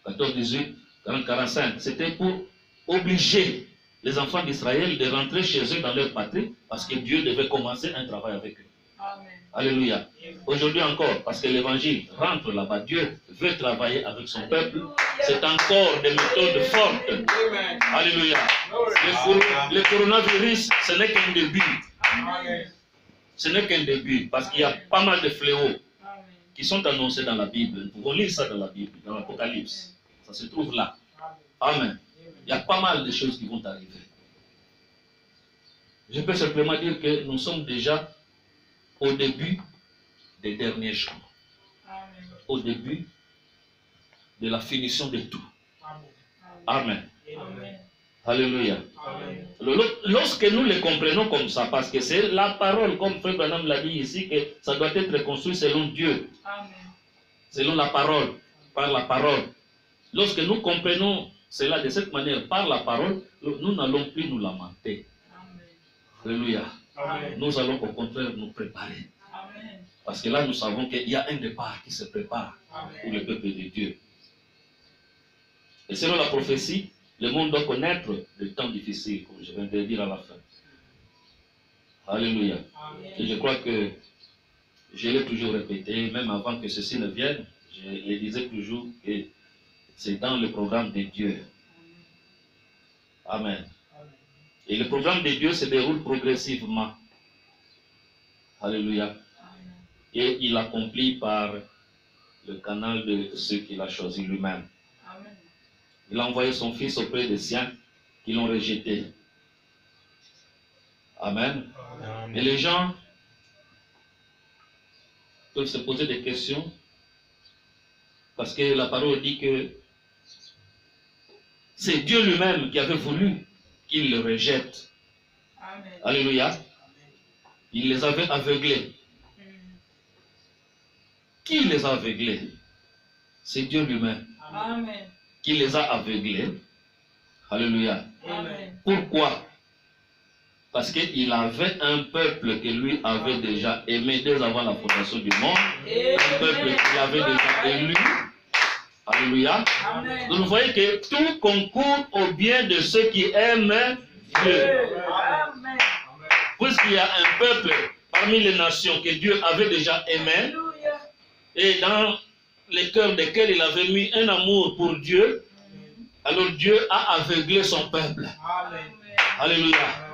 14-18, 40-45, c'était pour obliger les enfants d'Israël de rentrer chez eux dans leur patrie, parce que Dieu devait commencer un travail avec eux. Amen. Alléluia. Aujourd'hui encore, parce que l'évangile rentre là-bas, Dieu veut travailler avec son peuple. C'est encore des méthodes fortes. Amen. Alléluia. Le coronavirus, ce n'est qu'un début. Amen. Ce n'est qu'un début, parce qu'il y a pas mal de fléaux Amen. qui sont annoncés dans la Bible. Nous pouvons lire ça dans la Bible, dans l'Apocalypse. Ça se trouve là. Amen. Il y a pas mal de choses qui vont arriver. Je peux simplement dire que nous sommes déjà au début des derniers jours. Au début de la finition de tout. Amen. Alléluia. Lorsque nous le comprenons comme ça, parce que c'est la parole, comme Frère Branham l'a dit ici, que ça doit être construit selon Dieu. Selon la parole, par la parole. Lorsque nous comprenons cela de cette manière, par la parole, nous n'allons plus nous lamenter. Alléluia. Nous allons au contraire nous préparer. Parce que là, nous savons qu'il y a un départ qui se prépare pour le peuple de Dieu. Et selon la prophétie, le monde doit connaître des temps difficiles, comme je viens de le dire à la fin. Alléluia. Et je crois que je l'ai toujours répété, même avant que ceci ne vienne, je le disais toujours que c'est dans le programme de Dieu. Amen. Et le programme de Dieu se déroule progressivement. Alléluia. Et il accomplit par le canal de ceux qu'il a choisi lui-même. Il a envoyé son Fils auprès des siens qui l'ont rejeté. Amen. Amen. Et les gens peuvent se poser des questions parce que la parole dit que c'est Dieu lui-même qui avait voulu qu'ils le rejettent. Amen. Alléluia. Il les avait aveuglés. Qui les a aveuglés? C'est Dieu lui-même. Amen. Qui les a aveuglés. Alléluia. Amen. Pourquoi? Parce qu'il avait un peuple que lui avait déjà aimé dès avant la fondation du monde. Amen. Un peuple qu'il avait déjà élu. Alléluia. Amen. Donc vous voyez que tout concourt au bien de ceux qui aiment Dieu. Amen. Puisqu'il y a un peuple parmi les nations que Dieu avait déjà aimé, et dans les cœurs desquels il avait mis un amour pour Dieu, alors Dieu a aveuglé son peuple. Amen. Alléluia.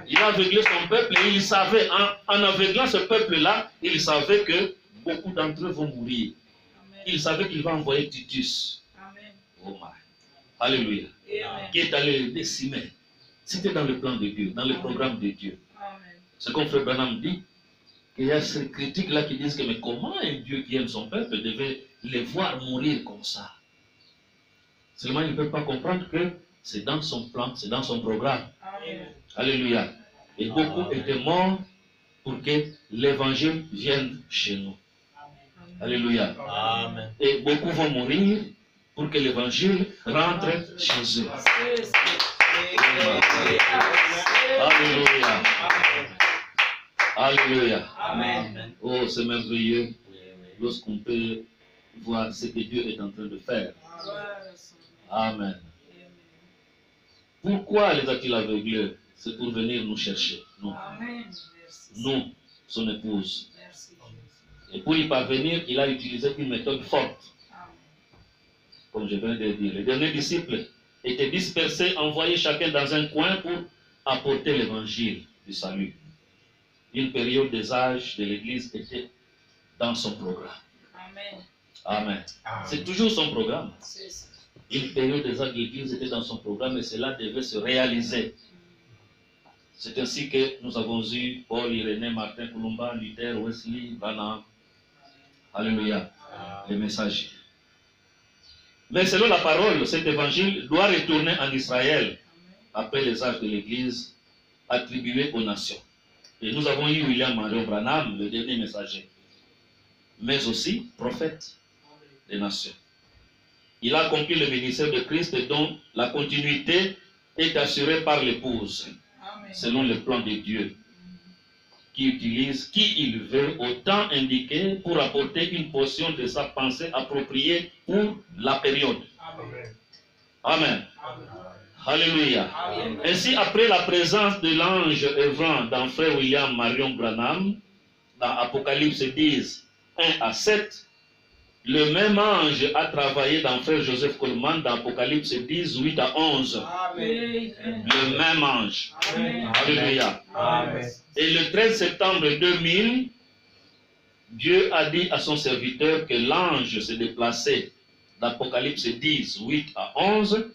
Il a aveuglé son peuple et il savait, en aveuglant ce peuple-là, il savait que beaucoup d'entre eux vont mourir. Il savait qu'il va envoyer Titus. Amen. Oh my. Alléluia. Amen. Qui est allé le décimer. C'était dans le plan de Dieu, dans le programme de Dieu. C'est comme Frère Branham dit, qu'il y a ces critiques-là qui disent que mais comment un Dieu qui aime son peuple devait les voir mourir comme ça? Seulement, il ne peut pas comprendre que c'est dans son plan, c'est dans son programme. Amen. Alléluia. Et beaucoup étaient morts pour que l'évangile vienne chez nous. Amen. Alléluia. Amen. Et beaucoup vont mourir pour que l'évangile rentre chez eux. Alléluia. Alléluia. Amen. Oh, c'est merveilleux lorsqu'on peut voir ce que Dieu est en train de faire. Amen. Pourquoi les a-t-il aveuglés? C'est pour venir nous chercher. Nous, nous, son épouse. Et pour y parvenir, il a utilisé une méthode forte. Comme je viens de le dire. Les derniers disciples étaient dispersés, envoyés chacun dans un coin pour apporter l'évangile du salut. Une période des âges de l'Église était dans son programme. Amen. Amen. Amen. C'est toujours son programme. Une période des âges de l'Église était dans son programme et cela devait se réaliser. C'est ainsi que nous avons eu Paul, Irénée, Martin, Columba, Luther, Wesley, Branham. Alléluia. Les messagers. Mais selon la parole, cet évangile doit retourner en Israël après les âges de l'Église attribués aux nations. Et nous avons eu William Marion Branham, le dernier messager, mais aussi prophète des nations. Il a accompli le ministère de Christ dont la continuité est assurée par l'épouse, selon le plan de Dieu, qui utilise qui il veut au temps indiqué pour apporter une portion de sa pensée appropriée pour la période. Amen. Amen. Amen. Alléluia. Amen. Ainsi, après la présence de l'ange œuvrant dans Frère William Marion Branham, dans Apocalypse 10, 1 à 7, le même ange a travaillé dans Frère Joseph Coleman dans Apocalypse 10, 8 à 11. Amen. Le même ange. Amen. Alléluia. Amen. Et le 13 septembre 2000, Dieu a dit à son serviteur que l'ange se déplaçait d'Apocalypse 10, 8 à 11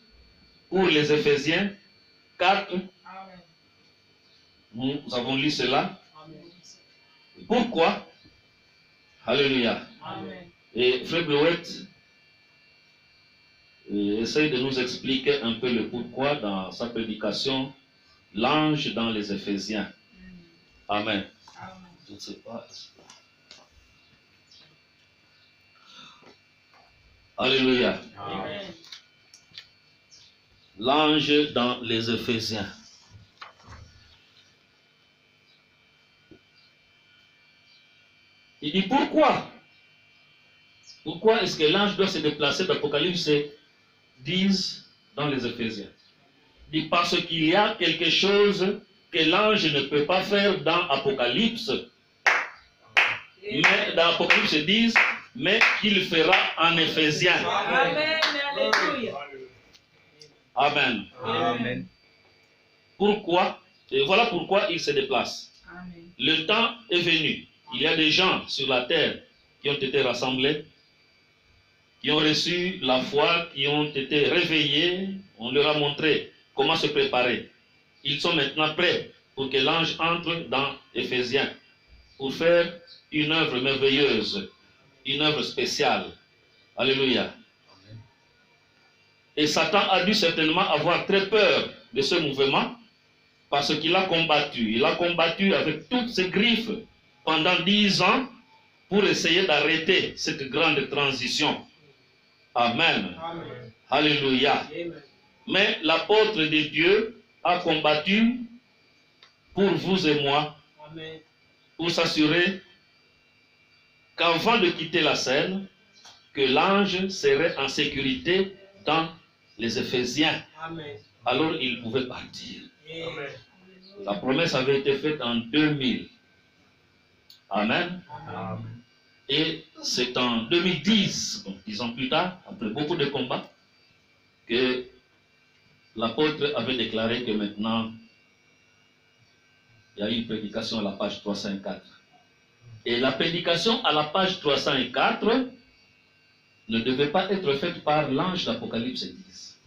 pour les Éphésiens 4. Amen. Nous avons lu cela. Amen. Pourquoi? Alléluia. Amen. Et Frère Bleuette essaye de nous expliquer un peu le pourquoi dans sa prédication, l'ange dans les Éphésiens. Amen. Amen. Je ne sais pas. Alléluia. Amen. L'ange dans les Éphésiens. Il dit pourquoi? Pourquoi est-ce que l'ange doit se déplacer d'Apocalypse 10 dans les Éphésiens? Il dit parce qu'il y a quelque chose que l'ange ne peut pas faire dans Apocalypse. Mais dans Apocalypse 10, mais qu'il fera en Éphésiens. Amen. Alléluia. Amen. Amen. Pourquoi? Et voilà pourquoi il se déplace. Amen. Le temps est venu. Il y a des gens sur la terre qui ont été rassemblés, qui ont reçu la foi, qui ont été réveillés. On leur a montré comment se préparer. Ils sont maintenant prêts pour que l'ange entre dans Éphésiens pour faire une œuvre merveilleuse, une œuvre spéciale. Alléluia. Et Satan a dû certainement avoir très peur de ce mouvement parce qu'il a combattu. Il a combattu avec toutes ses griffes pendant 10 ans pour essayer d'arrêter cette grande transition. Amen. Amen. Alléluia. Amen. Mais l'apôtre de Dieu a combattu pour vous et moi, Amen. pour s'assurer qu'avant de quitter la scène, que l'ange serait en sécurité dans les Éphésiens. Amen. Alors il pouvait partir. Amen. La promesse avait été faite en 2000. Amen. Amen. Et c'est en 2010, donc 10 ans plus tard, après beaucoup de combats, que l'apôtre avait déclaré que maintenant, il y a eu une prédication à la page 304. Et la prédication à la page 304 ne devait pas être faite par l'ange d'Apocalypse 10.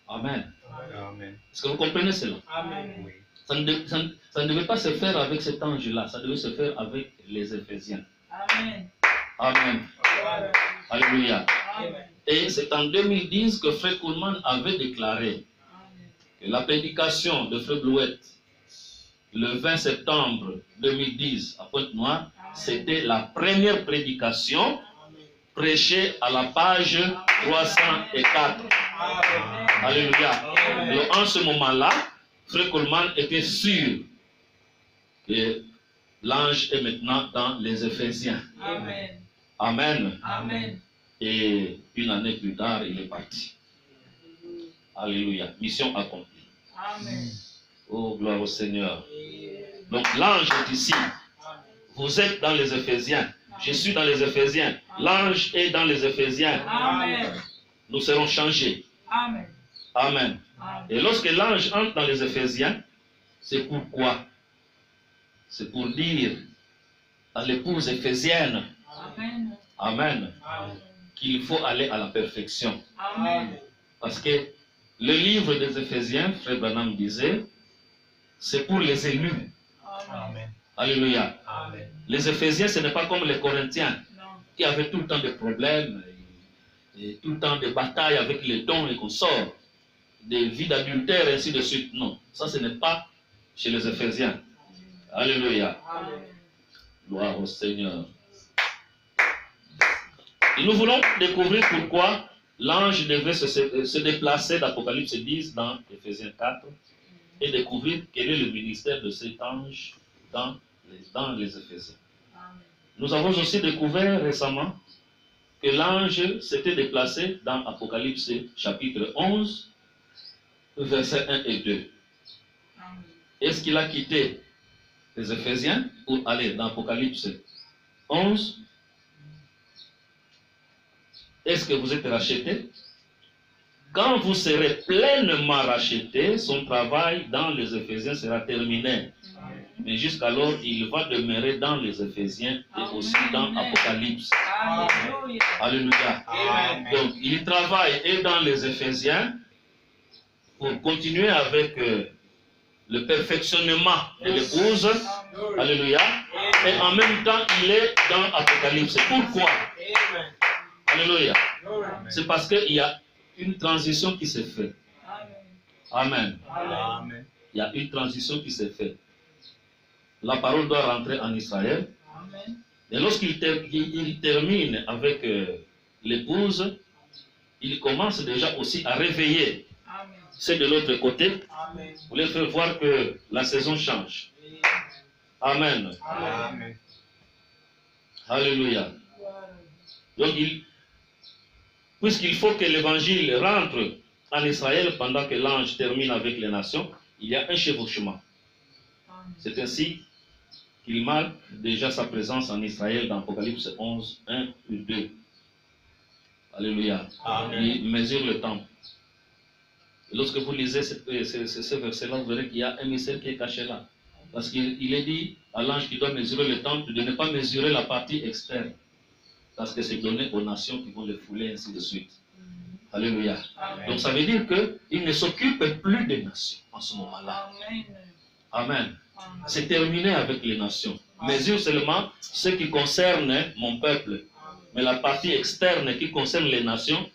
Amen. Amen. Est-ce que vous comprenez cela? Amen. Oui. Ça ne devait pas se faire avec cet ange-là, ça devait se faire avec les Éphésiens. Amen. Amen. Amen. Alléluia. Amen. Et c'est en 2010 que Frère Kuhlman avait déclaré Amen. que la prédication de Frère Bleuette, le 20 septembre 2010 à Pointe-Noire, c'était la première prédication prêchée à la page 304. Amen. Alléluia. Amen. Donc, en ce moment-là, Frère Kuhlman était sûr que l'ange est maintenant dans les Éphésiens. Amen. Amen. Amen. Et une année plus tard, il est parti. Alléluia. Mission accomplie. Amen. Oh, gloire au Seigneur. Donc l'ange est ici. Vous êtes dans les Éphésiens. Je suis dans les Éphésiens. L'ange est dans les Éphésiens. Amen. Nous serons changés. Amen. Amen. Amen. Et lorsque l'ange entre dans les Éphésiens, c'est pourquoi? C'est pour dire à l'épouse éphésienne, Amen. Amen, Amen. qu'il faut aller à la perfection. Amen. Parce que le livre des Éphésiens, Frère Branham disait, c'est pour les élus. Amen. Alléluia. Amen. Les Éphésiens, ce n'est pas comme les Corinthiens Non. qui avaient tout le temps des problèmes, et tout le temps des batailles avec les dons et consorts, des vies d'adultère et ainsi de suite. Non, ça ce n'est pas chez les Éphésiens. Alléluia. Amen. Gloire au Seigneur. Et nous voulons découvrir pourquoi l'ange devait se déplacer d'Apocalypse 10 dans Éphésiens 4 et découvrir quel est le ministère de cet ange dans les Éphésiens. Amen. Nous avons aussi découvert récemment que l'ange s'était déplacé dans Apocalypse chapitre 11, versets 1 et 2. Amen. Est-ce qu'il a quitté les Éphésiens pour aller dans Apocalypse 11? Est-ce que vous êtes rachetés? Quand vous serez pleinement rachetés, son travail dans les Éphésiens sera terminé. Mais jusqu'alors, il va demeurer dans les Éphésiens et aussi dans Apocalypse. Alléluia. Alléluia. Amen. Donc, il travaille et dans les Éphésiens pour continuer avec le perfectionnement de l'épouse. Alléluia. Et en même temps, il est dans Apocalypse. Pourquoi? Alléluia. C'est parce qu'il y a une transition qui s'est faite. Amen. Amen. Il y a une transition qui s'est faite. La parole doit rentrer en Israël. Et lorsqu'il termine avec l'épouse, il commence déjà aussi à réveiller ceux de l'autre côté pour les faire voir que la saison change. Amen. Amen. Alléluia. Donc, puisqu'il faut que l'évangile rentre en Israël pendant que l'ange termine avec les nations, il y a un chevauchement. C'est ainsi qu'il marque déjà sa présence en Israël dans Apocalypse 11, 1 et 2. Alléluia. Amen. Il mesure le temps. Et lorsque vous lisez ce verset-là, vous verrez qu'il y a un mystère qui est caché là. Parce qu'il est dit à l'ange qui doit mesurer le temple de ne pas mesurer la partie externe. Parce que c'est donné aux nations qui vont le fouler, ainsi de suite. Alléluia. Amen. Donc ça veut dire qu'il ne s'occupe plus des nations en ce moment-là. Amen. C'est terminé avec les nations. Mesure seulement ce qui concerne mon peuple. Mais la partie externe qui concerne les nations,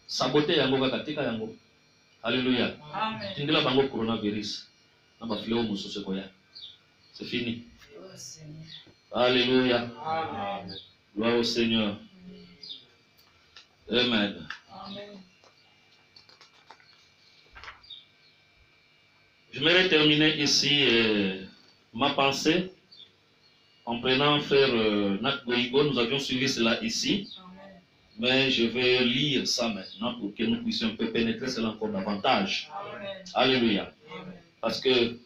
saboter yango katika yango. Alléluia. Amen. Tindela bango coronavirus. Naba fléau mususu koya. C'est fini. Alléluia. Amen. Gloire au Seigneur. Amen. Amen. Je vais terminer ici ma pensée en prenant frère Nat Goïgo. Nous avions suivi cela ici, Amen. mais je vais lire ça maintenant pour que nous puissions un peu pénétrer cela encore davantage. Amen. Alléluia. Amen. Parce que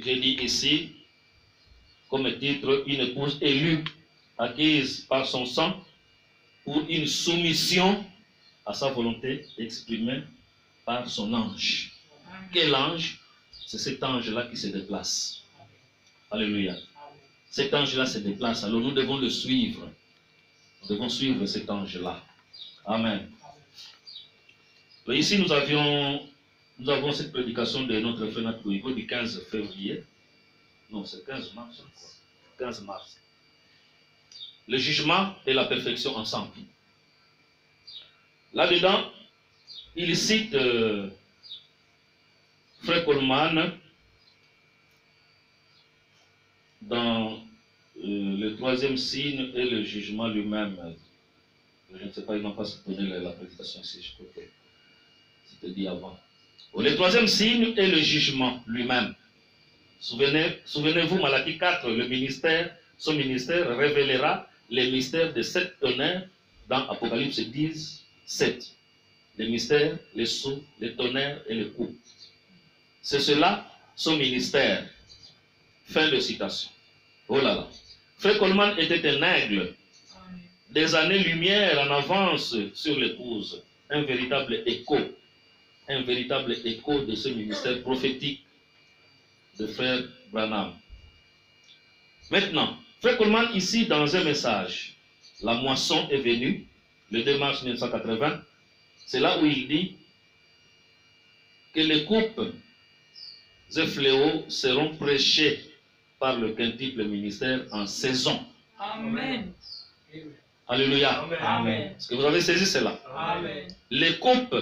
j'ai dit ici, comme titre, une épouse élue, acquise par son sang, pour une soumission à sa volonté exprimée par son ange. Quel ange? C'est cet ange-là qui se déplace. Alléluia. Cet ange-là se déplace, alors nous devons le suivre. Nous devons suivre cet ange-là. Amen. Donc ici, nous avons cette prédication de notre frère Nat Goïgo du 15 février. Non, c'est 15 mars, je crois. 15 mars. Le jugement et la perfection ensemble. Là-dedans, il cite Frère Coleman dans le troisième signe et le jugement lui-même. Je ne sais pas, il n'a pas donné la prédication ici, je crois que c'était dit avant. Le troisième signe est le jugement lui-même. Souvenez-vous, Malachie 4, son ministère révélera les mystères de 7 tonnerres dans Apocalypse 10, 7. Les mystères, les sceaux, les tonnerres et les coups. C'est cela, son ministère. Fin de citation. Oh là là. Frère Coleman était un aigle. Des années-lumière en avance sur l'épouse. Un véritable écho de ce ministère prophétique de Frère Branham. Maintenant, Frère Coleman ici dans un message, la moisson est venue, le 2 mars 1980, c'est là où il dit que les coupes et fléaux seront prêchés par le quintuple ministère en saison. Amen. Alléluia. Amen. Est-ce que vous avez saisi cela? Amen. Les coupes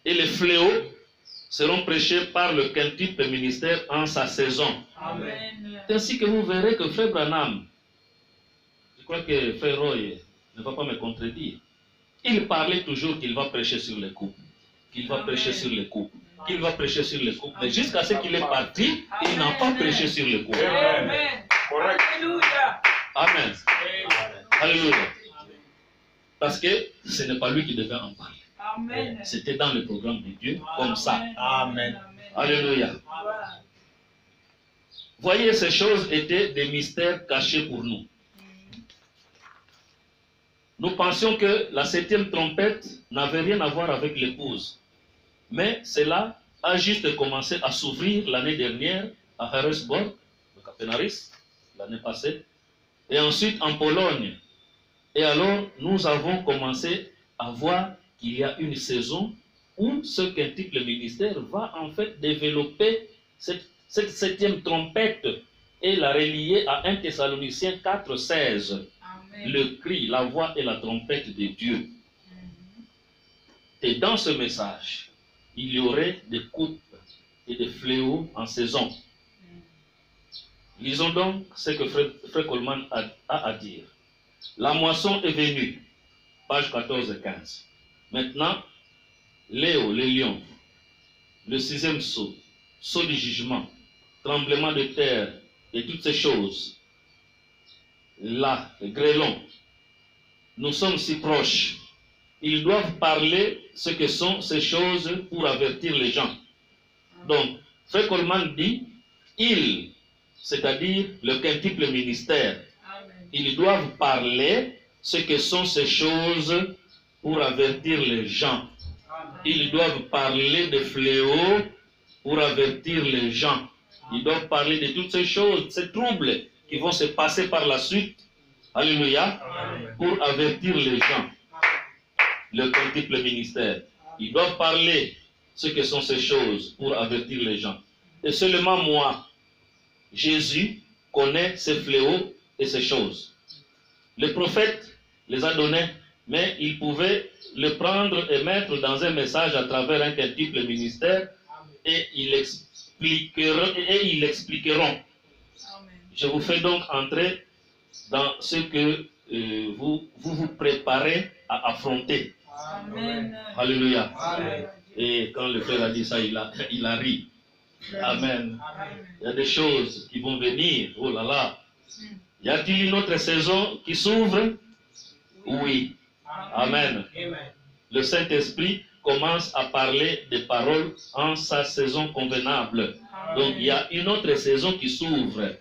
et les fléaux seront prêchés par le quintuple ministère en sa saison. Amen. C'est ainsi que vous verrez que Frère Branham, je crois que Frère Roy ne va pas me contredire, il parlait toujours qu'il va prêcher sur les coupes, qu'il va prêcher sur les coupes, qu'il va prêcher sur les coupes. Mais jusqu'à ce qu'il est parti, il n'a pas prêché sur les coupes. Amen. Alléluia. Amen. Alléluia. Parce que ce n'est pas lui qui devait en parler. Amen. C'était dans le programme de Dieu, comme ça. Amen. Alléluia. Voyez, ces choses étaient des mystères cachés pour nous. Nous pensions que la 7e trompette n'avait rien à voir avec l'épouse. Mais cela a juste commencé à s'ouvrir l'année dernière à Harrisburg, le Capenaris, l'année passée, et ensuite en Pologne. Et alors, nous avons commencé à voir qu'il y a une saison où ce qu'implique le ministère va en fait développer cette septième trompette et la relier à 1 Thessaloniciens 4, 16. Amen. Le cri, la voix et la trompette de Dieu. Et dans ce message, il y aurait des coupes et des fléaux en saison. Lisons donc ce que Frère Coleman a à dire. La moisson est venue, page 14 et 15. Maintenant, Léo, le lion, le sixième sceau, sceau du jugement, tremblement de terre et toutes ces choses. Là, le grêlon, nous sommes si proches. Ils doivent parler ce que sont ces choses pour avertir les gens. Donc, Frère Coleman dit, ils, c'est-à-dire le quintuple ministère, ils doivent parler ce que sont ces choses pour avertir les gens. Ils doivent parler des fléaux pour avertir les gens. Ils doivent parler de toutes ces choses, ces troubles qui vont se passer par la suite. Alléluia. Pour avertir les gens. Le quintuple ministère. Ils doivent parler ce que sont ces choses pour avertir les gens. Et seulement moi, Jésus, connaît ces fléaux et ces choses. Le prophète les a donnés, mais ils pouvaient le prendre et mettre dans un message à travers un quintuple ministère et ils l'expliqueront. Je vous fais donc entrer dans ce que vous préparez à affronter. Amen. Alléluia. Amen. Et quand le frère a dit ça, il a ri. Amen. Il y a des choses qui vont venir. Oh là là. Y a-t-il une autre saison qui s'ouvre? Oui. Amen. Le Saint-Esprit commence à parler des paroles en sa saison convenable. Donc il y a une autre saison qui s'ouvre.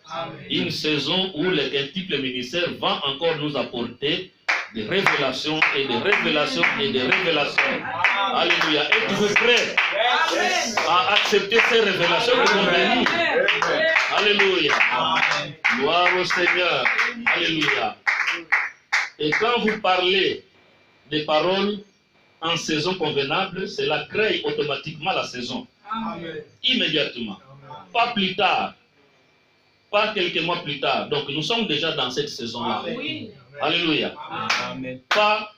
Une saison où le quintuple ministère va encore nous apporter des révélations et des révélations et des révélations. Alléluia. Êtes-vous prêts à accepter ces révélations qui vont venir? Alléluia. Gloire au Seigneur. Alléluia. Et quand vous parlez des paroles en saison convenable, cela crée automatiquement la saison. Immédiatement. Pas plus tard. Pas quelques mois plus tard. Donc nous sommes déjà dans cette saison-là. Alléluia. Pas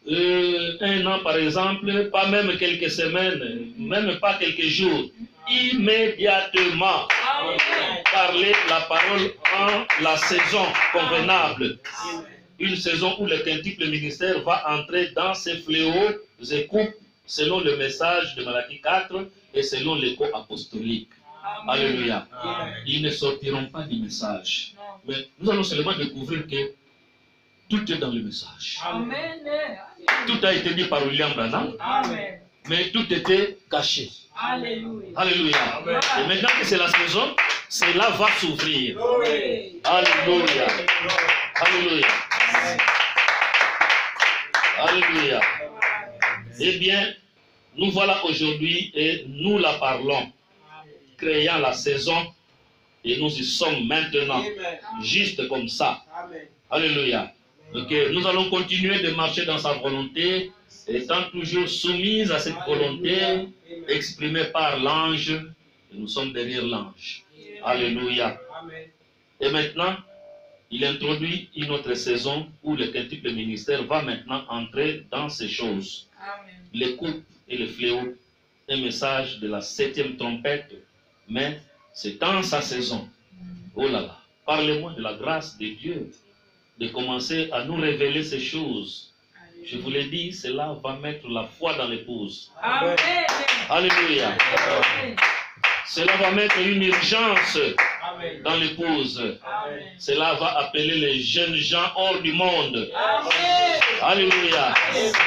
un an par exemple, pas même quelques semaines, même pas quelques jours. Immédiatement. Parler la parole en la saison convenable. Une saison où le quintuple ministère va entrer dans ses fléaux et coupes selon le message de Malachie 4 et selon l'écho apostolique. Alléluia. Ils ne sortiront pas du message. Mais nous allons seulement découvrir que tout est dans le message. Tout a été dit par William Branham, mais tout était caché. Alléluia. Et maintenant que c'est la saison, cela va s'ouvrir. Alléluia. Alléluia. Alléluia. Eh bien, nous voilà aujourd'hui et nous la parlons, créant la saison, et nous y sommes maintenant, juste comme ça. Alléluia. Donc, nous allons continuer de marcher dans sa volonté, étant toujours soumise à cette volonté exprimée par l'ange, et nous sommes derrière l'ange. Alléluia. Et maintenant, il introduit une autre saison où le quintuple ministère va maintenant entrer dans ces choses. Les coupes et les fléaux, un message de la septième trompette, mais c'est dans sa saison. Oh là là, parlez-moi de la grâce de Dieu, de commencer à nous révéler ces choses. Je vous l'ai dit, cela va mettre la foi dans l'épouse. Alléluia. Cela va mettre une urgence dans l'épouse. Cela va appeler les jeunes gens hors du monde. Alléluia.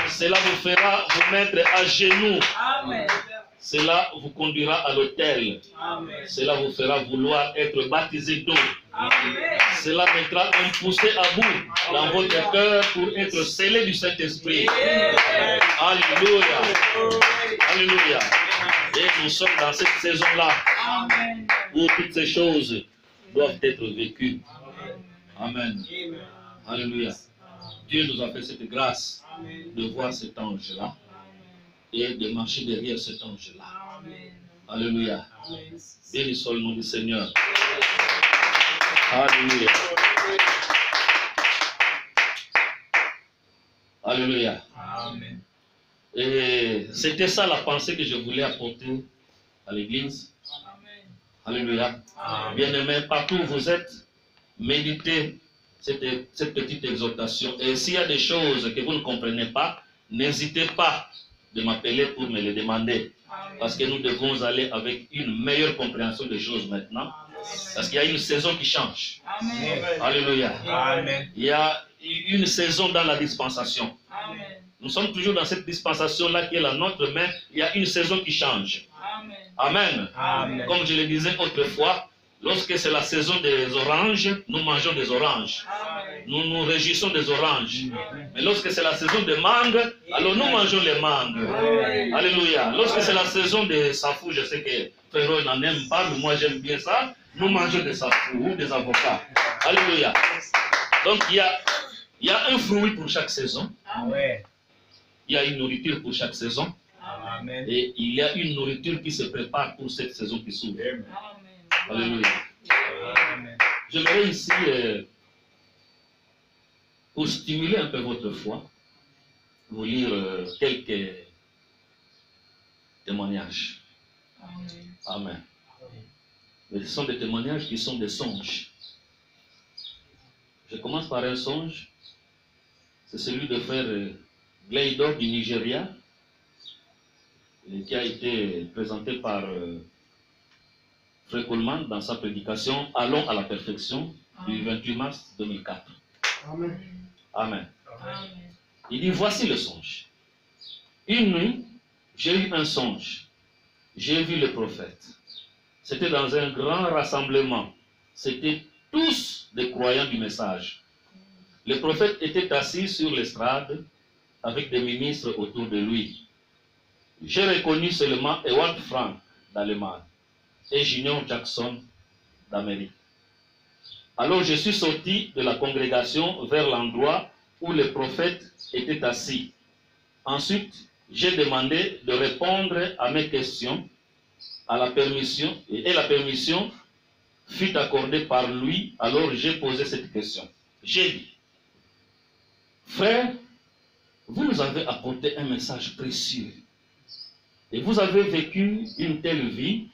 Cela vous fera vous mettre à genoux. Cela vous conduira à l'autel. Cela vous fera vouloir être baptisé d'eau. Cela mettra un poussé à bout dans votre cœur pour être scellé du Saint-Esprit. Alléluia. Alléluia. Et nous sommes dans cette saison-là où toutes ces choses doivent être vécues. Amen. Alléluia. Dieu nous a fait cette grâce de voir cet ange-là. et de marcher derrière cet ange-là. Amen. Alléluia. Amen. Béni soit le nom du Seigneur. Alléluia. Alléluia. Amen. Et c'était ça la pensée que je voulais apporter à l'église. Amen. Alléluia. Amen. Bien-aimés, partout où vous êtes, méditez cette petite exhortation. Et s'il y a des choses que vous ne comprenez pas, n'hésitez pas de m'appeler pour me les demander. Amen. Parce que nous devons aller avec une meilleure compréhension des choses maintenant. Parce qu'il y a une saison qui change. Amen. Alléluia. Amen. Il y a une saison dans la dispensation. Amen. Nous sommes toujours dans cette dispensation-là qui est la nôtre, mais il y a une saison qui change. Amen. Amen. Amen. Comme je le disais autrefois, lorsque c'est la saison des oranges, nous mangeons des oranges. Amen. Nous nous réjouissons des oranges. Mais lorsque c'est la saison des mangues, alors nous mangeons les mangues. Amen. Alléluia. Lorsque c'est la saison des safou, je sais que Frérot n'en aime pas, mais moi j'aime bien ça. Nous mangeons des safou ou des avocats. Alléluia. Donc il y a un fruit pour chaque saison. Ouais. Il y a une nourriture pour chaque saison. Amen. Et il y a une nourriture qui se prépare pour cette saison qui s'ouvre. Amen. Alléluia. Amen. J'aimerais ici, pour stimuler un peu votre foi, vous lire quelques témoignages. Amen. Amen. Mais ce sont des témoignages qui sont des songes. Je commence par un songe. C'est celui de frère Gleidor du Nigeria, qui a été présenté par Frère Coleman dans sa prédication « Allons à la perfection » du 28 mars 2004. Amen. Amen. Amen. Il dit, voici le songe. Une nuit, j'ai eu un songe. J'ai vu le prophète. C'était dans un grand rassemblement. C'était tous des croyants du message. Le prophète était assis sur l'estrade avec des ministres autour de lui. J'ai reconnu seulement Ewald Frank d'Allemagne et Junior Jackson d'Amérique. Alors je suis sorti de la congrégation vers l'endroit où le prophète était assis. Ensuite, j'ai demandé de répondre à mes questions à la permission, et la permission fut accordée par lui. Alors j'ai posé cette question. J'ai dit, frère, vous nous avez apporté un message précieux et vous avez vécu une telle vie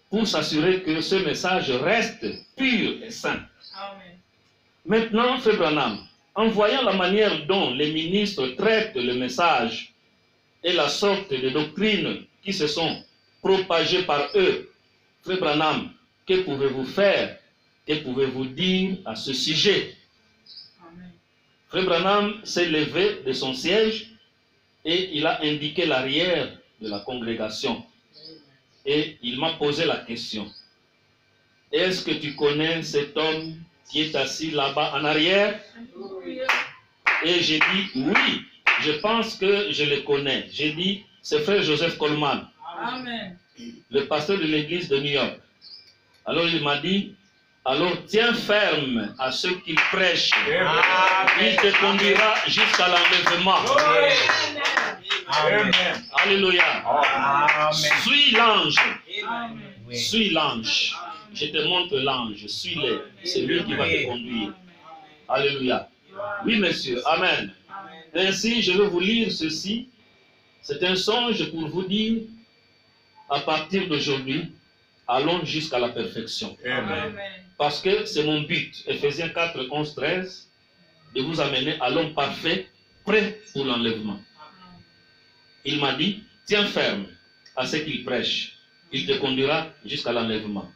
pour s'assurer que ce message reste pur et saint. Amen. Maintenant, Frère Branham, en voyant la manière dont les ministres traitent le message et la sorte de doctrines qui se sont propagées par eux, Frère Branham, que pouvez-vous faire? Que pouvez-vous dire à ce sujet? Amen. Frère Branham s'est levé de son siège et il a indiqué l'arrière de la congrégation. Et il m'a posé la question. Est-ce que tu connais cet homme qui est assis là-bas en arrière? Et j'ai dit, oui, je pense que je le connais. J'ai dit, c'est frère Joseph Coleman, Amen. le pasteur de l'église de New York. Alors il m'a dit, alors tiens ferme à ce qu'il prêche. Il te conduira jusqu'à l'enlèvement. Amen. Alléluia. Amen. Suis l'ange. Amen. Oui. Suis l'ange. Je te montre l'ange. Suis-le. C'est lui qui va te conduire. Alléluia. Oui, monsieur. Amen. Ainsi, je vais vous lire ceci. C'est un songe pour vous dire, à partir d'aujourd'hui, allons jusqu'à la perfection. Amen. Parce que c'est mon but, Ephésiens 4, 11, 13, de vous amener à l'homme parfait, prêt pour l'enlèvement. Il m'a dit, tiens ferme à ce qu'il prêche. Il te conduira jusqu'à l'enlèvement.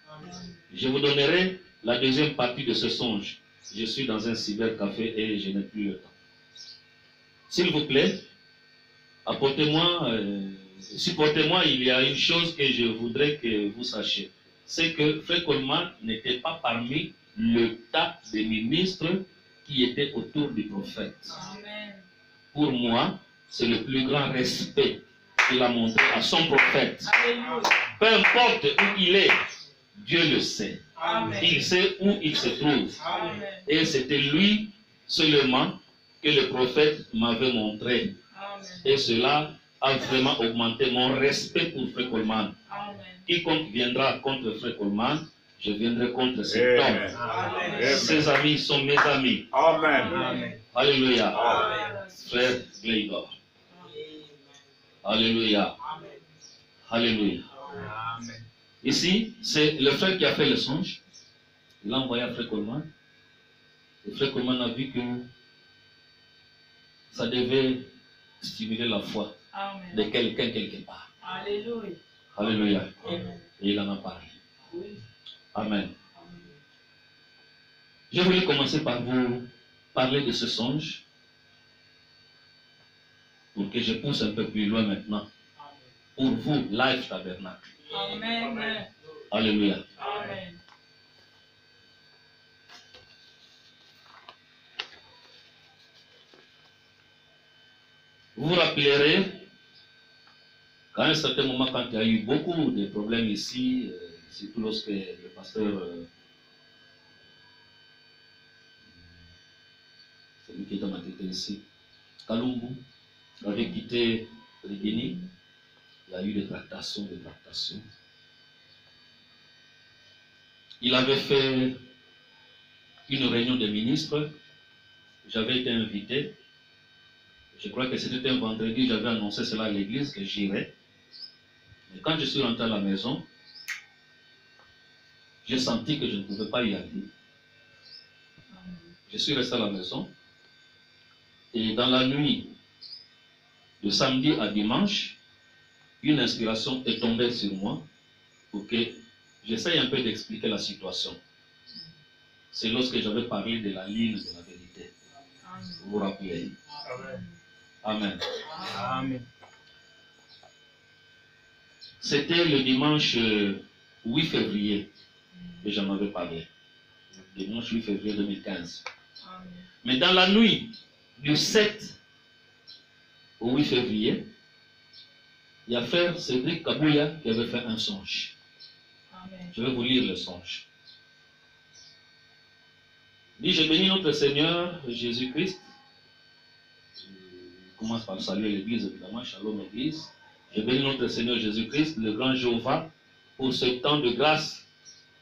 Je vous donnerai la deuxième partie de ce songe. Je suis dans un cybercafé et je n'ai plus le temps. S'il vous plaît, apportez-moi, supportez-moi, il y a une chose que je voudrais que vous sachiez. C'est que Frère Coleman n'était pas parmi le tas de ministres qui étaient autour du prophète. Amen. Pour moi, c'est le plus grand respect qu'il a montré à son prophète. Alléluia. Peu importe où il est, Dieu le sait. Amen. Il sait où il se trouve. Amen. Et c'était lui seulement que le prophète m'avait montré. Amen. Et cela a vraiment augmenté mon respect pour Frère Coleman. Amen. Quiconque viendra contre Frère Coleman, je viendrai contre cet homme. Amen. Ses amis sont mes amis. Amen. Amen. Alléluia. Amen. Frère Gleigor. Alléluia. Alléluia. Amen. Ici, c'est le frère qui a fait le songe. Il l'a envoyé à Frère Coleman. Et Frère Coleman a vu que ça devait stimuler la foi Amen. de quelqu'un quelque part. Alléluia. Alléluia. Amen. Et il en a parlé. Oui. Amen. Amen. Je voulais commencer par vous parler de ce songe pour que je pousse un peu plus loin maintenant. Pour vous, Life Tabernacle. Amen. Alléluia. Amen. Vous vous rappellerez qu'à un certain moment, quand il y a eu beaucoup de problèmes ici, surtout lorsque le pasteur, celui qui est dans ma tête ici, Kalumbu, avait quitté le Guinée, il y a eu des tractations, Il avait fait une réunion des ministres, j'avais été invité. Je crois que c'était un vendredi, j'avais annoncé cela à l'église que j'irais. Mais quand je suis rentré à la maison, j'ai senti que je ne pouvais pas y aller. Je suis resté à la maison. Et dans la nuit, de samedi à dimanche, une inspiration est tombée sur moi pour que j'essaye un peu d'expliquer la situation. C'est lorsque j'avais parlé de la ligne de la vérité. Vous vous rappelez? Amen. Amen. Amen. C'était le dimanche 8 février que j'en avais parlé. Dimanche 8 février 2015. Amen. Mais dans la nuit du 7 au 8 février, il y a frère Cédric Kabouya qui avait fait un songe. Amen. Je vais vous lire le songe. Il dit, je bénis notre Seigneur Jésus-Christ. Je commence par saluer l'église, évidemment, shalom église. Je bénis notre Seigneur Jésus-Christ, le grand Jéhovah, pour ce temps de grâce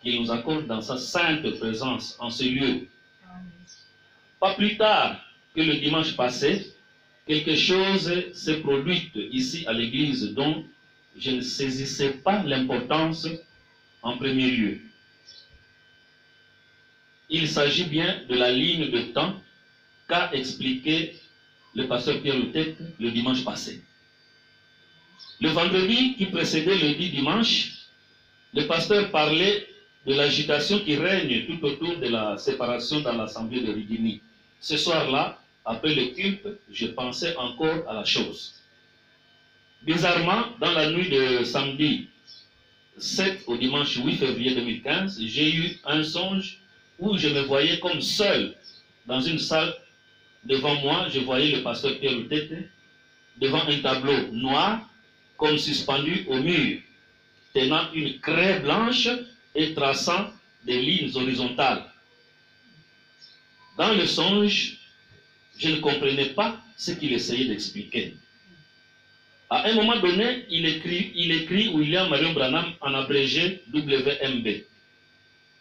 qu'il nous accorde dans sa sainte présence en ce lieu. Amen. Pas plus tard que le dimanche passé, quelque chose s'est produit ici à l'église dont je ne saisissais pas l'importance en premier lieu. Il s'agit bien de la ligne de temps qu'a expliqué le pasteur Pierre Loutet le dimanche passé. Le vendredi qui précédait le dit dimanche, le pasteur parlait de l'agitation qui règne tout autour de la séparation dans l'assemblée de Rigini. Ce soir-là, après le culte, je pensais encore à la chose. Bizarrement, dans la nuit de samedi 7 au dimanche 8 février 2015, j'ai eu un songe où je me voyais comme seul dans une salle. Devant moi, je voyais le pasteur Pierre Loutet devant un tableau noir comme suspendu au mur, tenant une craie blanche et traçant des lignes horizontales. Dans le songe, je ne comprenais pas ce qu'il essayait d'expliquer. À un moment donné, il écrit William Marion Branham en abrégé WMB.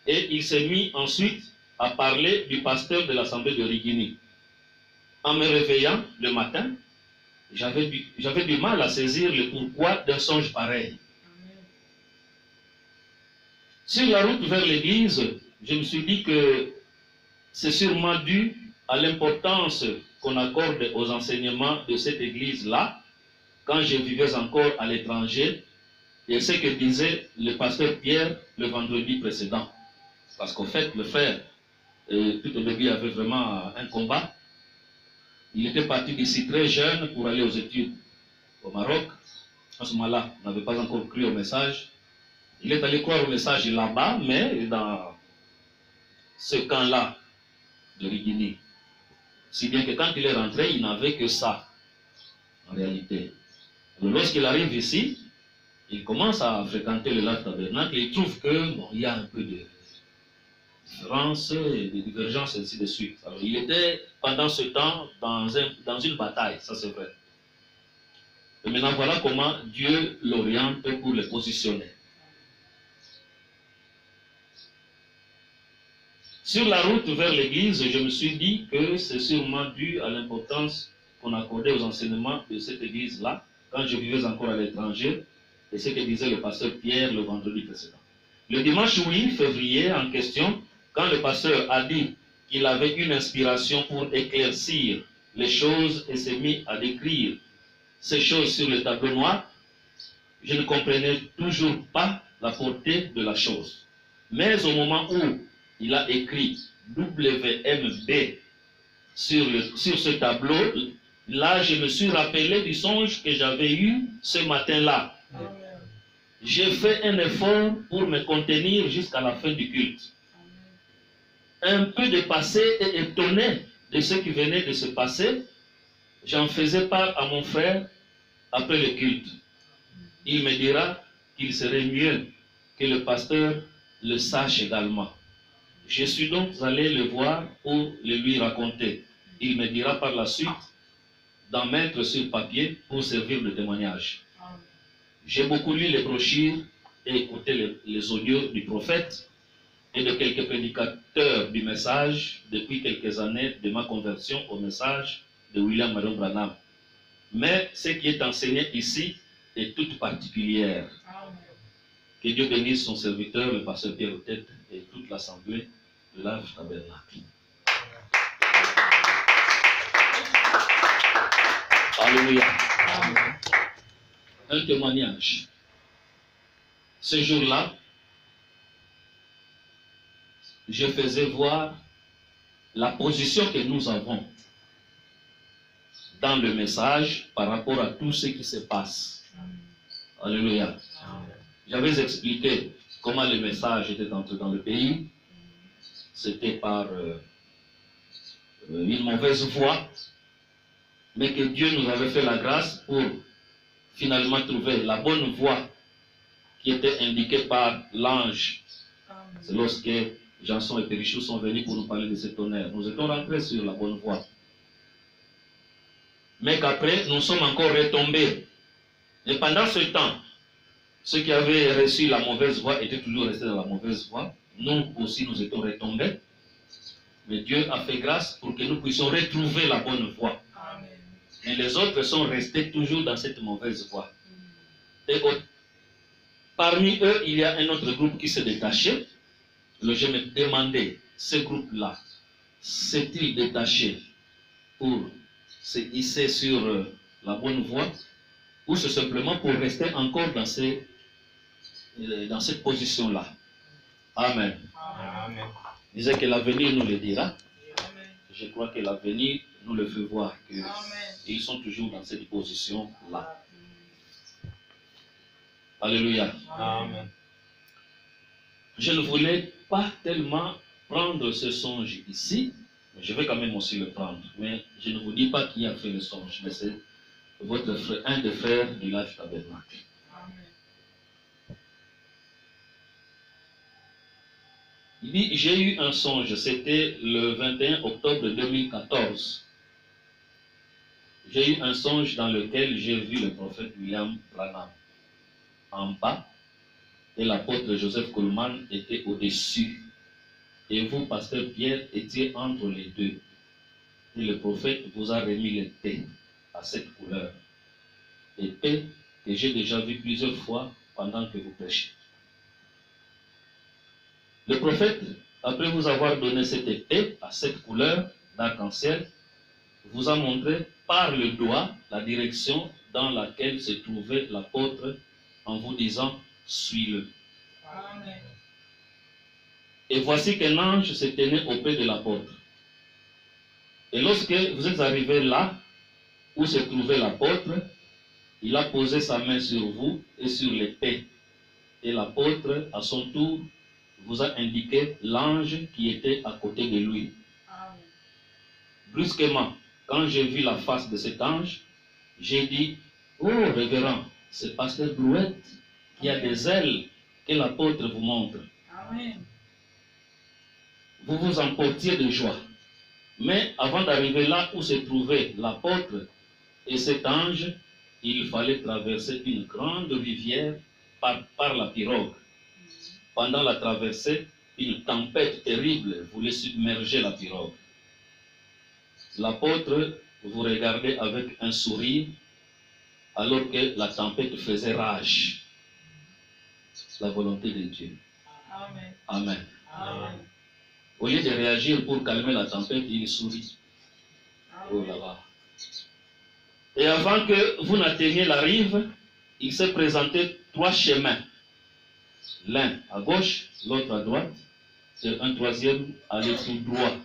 Et il s'est mis ensuite à parler du pasteur de l'assemblée de Rigini. En me réveillant le matin, j'avais du mal à saisir le pourquoi d'un songe pareil. Amen. Sur la route vers l'église, je me suis dit que c'est sûrement dû à l'importance qu'on accorde aux enseignements de cette église-là, quand je vivais encore à l'étranger, et ce que disait le pasteur Pierre le vendredi précédent. Parce qu'en fait, le frère, tout au début, avait vraiment un combat. Il était parti d'ici très jeune pour aller aux études au Maroc. À ce moment-là, il n'avait pas encore cru au message. Il est allé croire au message là-bas, mais dans ce camp-là de Rigini. Si bien que quand il est rentré, il n'avait que ça, en réalité. Alors, lorsqu'il arrive ici, il commence à fréquenter le Life Tabernacle et il trouve que, bon, il y a un peu de différences et de divergences, et ainsi de suite. Alors, il était pendant ce temps dans une bataille, ça c'est vrai. Et maintenant, voilà comment Dieu l'oriente pour le positionner. Sur la route vers l'église, je me suis dit que c'est sûrement dû à l'importance qu'on accordait aux enseignements de cette église-là, quand je vivais encore à l'étranger, et ce que disait le pasteur Pierre le vendredi précédent. Le dimanche 8 février en question, quand le pasteur a dit qu'il avait une inspiration pour éclaircir les choses et s'est mis à décrire ces choses sur le tableau noir, je ne comprenais toujours pas la portée de la chose. Mais au moment où il a écrit WMB sur ce tableau, là je me suis rappelé du songe que j'avais eu ce matin-là. J'ai fait un effort pour me contenir jusqu'à la fin du culte. Un peu dépassé et étonné de ce qui venait de se passer, j'en faisais part à mon frère après le culte. Il me dira qu'il serait mieux que le pasteur le sache également. Je suis donc allé le voir pour le lui raconter. Il me dira par la suite d'en mettre sur papier pour servir de témoignage. J'ai beaucoup lu les brochures et écouté les audios du prophète et de quelques prédicateurs du message depuis quelques années de ma conversion au message de William Marion Branham. Mais ce qui est enseigné ici est toute particulière. Que Dieu bénisse son serviteur, le pasteur Pierre Tête et toute l'assemblée de l'Arche Tabernacle. Alléluia. Un témoignage. Ce jour-là, je faisais voir la position que nous avons dans le message par rapport à tout ce qui se passe. Alléluia. J'avais expliqué comment le message était entré dans le pays. C'était par une mauvaise voie, mais que Dieu nous avait fait la grâce pour finalement trouver la bonne voie qui était indiquée par l'ange. C'est lorsque Janson et Périchou sont venus pour nous parler de ce tonnerre. Nous étions rentrés sur la bonne voie. Mais qu'après, nous sommes encore retombés. Et pendant ce temps, ceux qui avaient reçu la mauvaise voie étaient toujours restés dans la mauvaise voie. Nous aussi, nous étions retombés. Mais Dieu a fait grâce pour que nous puissions retrouver la bonne voie. Et les autres sont restés toujours dans cette mauvaise voie. Et parmi eux, il y a un autre groupe qui s'est détaché. Je me demandais, ce groupe-là, s'est-il détaché pour se hisser sur la bonne voie, ou c'est simplement pour rester encore dans cette position-là? Amen. Amen. Il disait que l'avenir nous le dira. Je crois que l'avenir nous le fait voir qu'ils sont toujours dans cette position-là. Alléluia. Amen. Je ne voulais pas tellement prendre ce songe ici, mais je vais quand même aussi le prendre. Mais je ne vous dis pas qui a fait le songe, mais c'est votre frère, un des frères du Life Tabernacle. Il dit, j'ai eu un songe, c'était le 21 octobre 2014. J'ai eu un songe dans lequel j'ai vu le prophète William Branham en bas et l'apôtre Joseph Coleman était au-dessus. Et vous, pasteur Pierre, étiez entre les deux. Et le prophète vous a remis l'épée à cette couleur. Épée que j'ai déjà vue plusieurs fois pendant que vous prêchez. Le prophète, après vous avoir donné cette épée à cette couleur d'arc-en-ciel, vous a montré par le doigt la direction dans laquelle se trouvait l'apôtre en vous disant « Suis-le ». Et voici qu'un ange se tenait auprès de l'apôtre. Et lorsque vous êtes arrivé là où se trouvait l'apôtre, il a posé sa main sur vous et sur l'épée. Et l'apôtre, à son tour, vous a indiqué l'ange qui était à côté de lui. Brusquement, quand j'ai vu la face de cet ange, j'ai dit, « Oh, révérend, c'est pasteur Blouette qui a des ailes que l'apôtre vous montre. » Vous vous emportiez de joie. Mais avant d'arriver là où se trouvait l'apôtre et cet ange, il fallait traverser une grande rivière par la pirogue. Pendant la traversée, une tempête terrible voulait submerger la pirogue. L'apôtre vous regardait avec un sourire alors que la tempête faisait rage. La volonté de Dieu. Amen. Amen. Amen. Au lieu de réagir pour calmer la tempête, il sourit. Oh là là. Et avant que vous n'atteigniez la rive, il s'est présenté 3 chemins. L'un à gauche, l'autre à droite, et un troisième allait tout droit.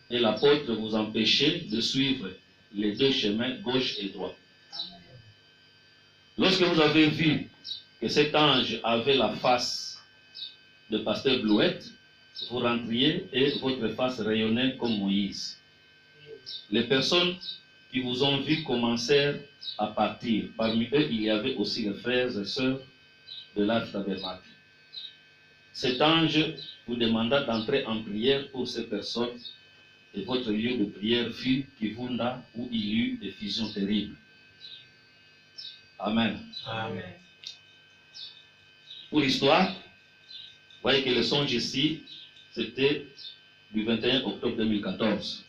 Et l'apôtre vous empêchait de suivre les 2 chemins, gauche et droite. Lorsque vous avez vu que cet ange avait la face de pasteur Blouette, vous rentriez et votre face rayonnait comme Moïse. Les personnes qui vous ont vu commencèrent à partir. Parmi eux, il y avait aussi les frères et sœurs de l'Arche Tabernacle. Cet ange vous demanda d'entrer en prière pour ces personnes et votre lieu de prière fut Kivunda où il y eut des fusions terribles. Amen. Amen. Pour l'histoire, vous voyez que le songe ici, c'était du 21 octobre 2014.